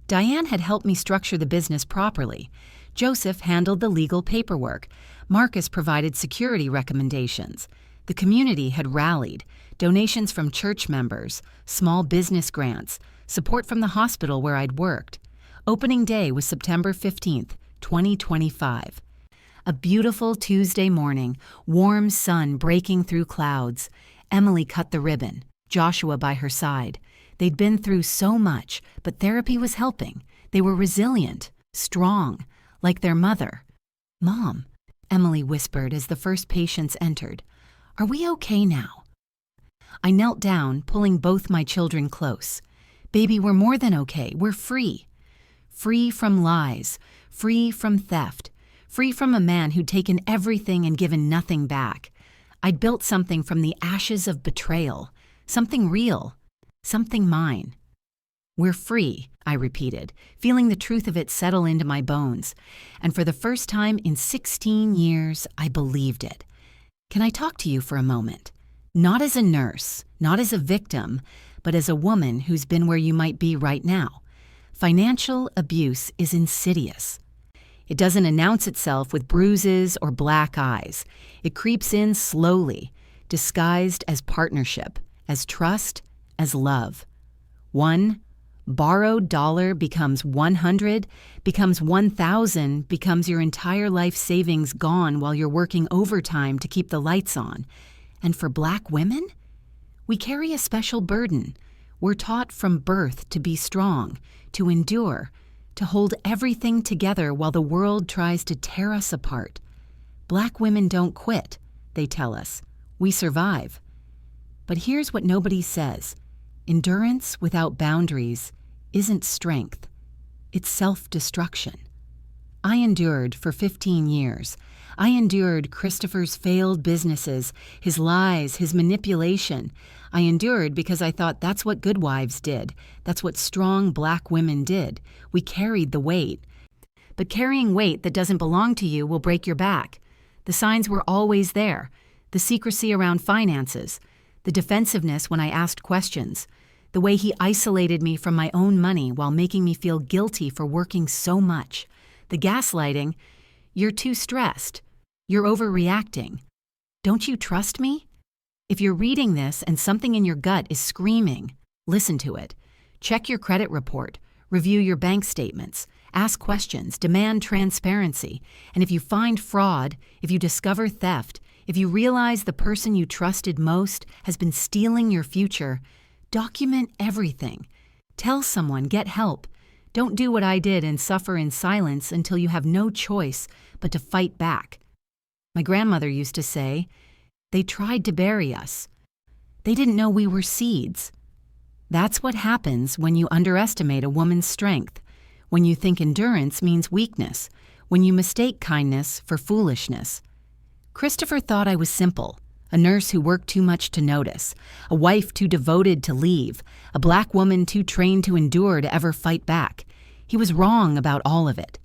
Diane had helped me structure the business properly. Joseph handled the legal paperwork. Marcus provided security recommendations. The community had rallied. Donations from church members, small business grants, support from the hospital where I'd worked. Opening day was September 15th, 2025. A beautiful Tuesday morning, warm sun breaking through clouds. Emily cut the ribbon, Joshua by her side. They'd been through so much, but therapy was helping. They were resilient, strong, like their mother. "Mom," Emily whispered as the first patients entered, "are we okay now?" I knelt down, pulling both my children close. "Baby, we're more than okay. We're free. Free from lies, free from theft, free from a man who'd taken everything and given nothing back. I'd built something from the ashes of betrayal, something real, something mine. We're free," I repeated, feeling the truth of it settle into my bones. And for the first time in 16 years, I believed it. "Can I talk to you for a moment? Not as a nurse, not as a victim, but as a woman who's been where you might be right now. Financial abuse is insidious. It doesn't announce itself with bruises or black eyes. It creeps in slowly, disguised as partnership, as trust, as love. One borrowed dollar becomes 100, becomes 1,000, becomes your entire life savings gone while you're working overtime to keep the lights on. And for Black women, we carry a special burden. We're taught from birth to be strong, to endure, to hold everything together while the world tries to tear us apart. Black women don't quit, they tell us. We survive. But here's what nobody says. Endurance without boundaries isn't strength. It's self-destruction. I endured for 15 years. I endured Christopher's failed businesses, his lies, his manipulation. I endured because I thought that's what good wives did. That's what strong Black women did. We carried the weight. But carrying weight that doesn't belong to you will break your back. The signs were always there. The secrecy around finances. The defensiveness when I asked questions. The way he isolated me from my own money while making me feel guilty for working so much. The gaslighting, You're too stressed. You're overreacting. Don't you trust me? If you're reading this and something in your gut is screaming, listen to it. Check your credit report. Review your bank statements. Ask questions. Demand transparency. And if you find fraud, if you discover theft, if you realize the person you trusted most has been stealing your future, document everything. Tell someone, get help. Don't do what I did and suffer in silence until you have no choice but to fight back. My grandmother used to say, "They tried to bury us. They didn't know we were seeds." That's what happens when you underestimate a woman's strength, when you think endurance means weakness, when you mistake kindness for foolishness. Christopher thought I was simple, a nurse who worked too much to notice, a wife too devoted to leave, a black woman too trained to endure to ever fight back. He was wrong about all of it.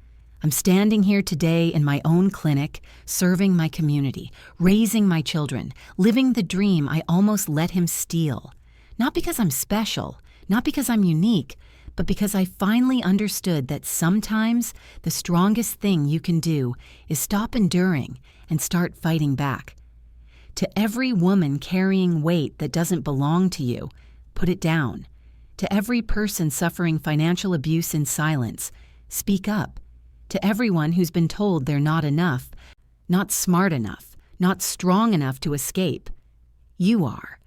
I'm standing here today in my own clinic, serving my community, raising my children, living the dream I almost let him steal. Not because I'm special, not because I'm unique, but because I finally understood that sometimes the strongest thing you can do is stop enduring and start fighting back. To every woman carrying weight that doesn't belong to you, put it down. To every person suffering financial abuse in silence, speak up. To everyone who's been told they're not enough, not smart enough, not strong enough to escape, you are.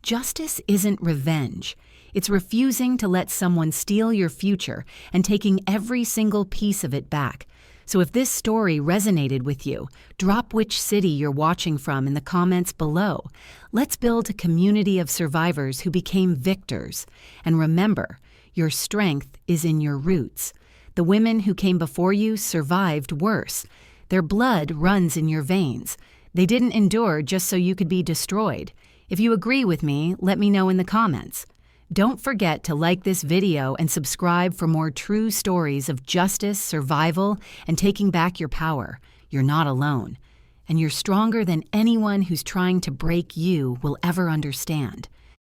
Justice isn't revenge. It's refusing to let someone steal your future and taking every single piece of it back. So if this story resonated with you, drop which city you're watching from in the comments below. Let's build a community of survivors who became victors. And remember, your strength is in your roots. The women who came before you survived worse. Their blood runs in your veins. They didn't endure just so you could be destroyed. If you agree with me, let me know in the comments. Don't forget to like this video and subscribe for more true stories of justice, survival, and taking back your power. You're not alone. And you're stronger than anyone who's trying to break you will ever understand.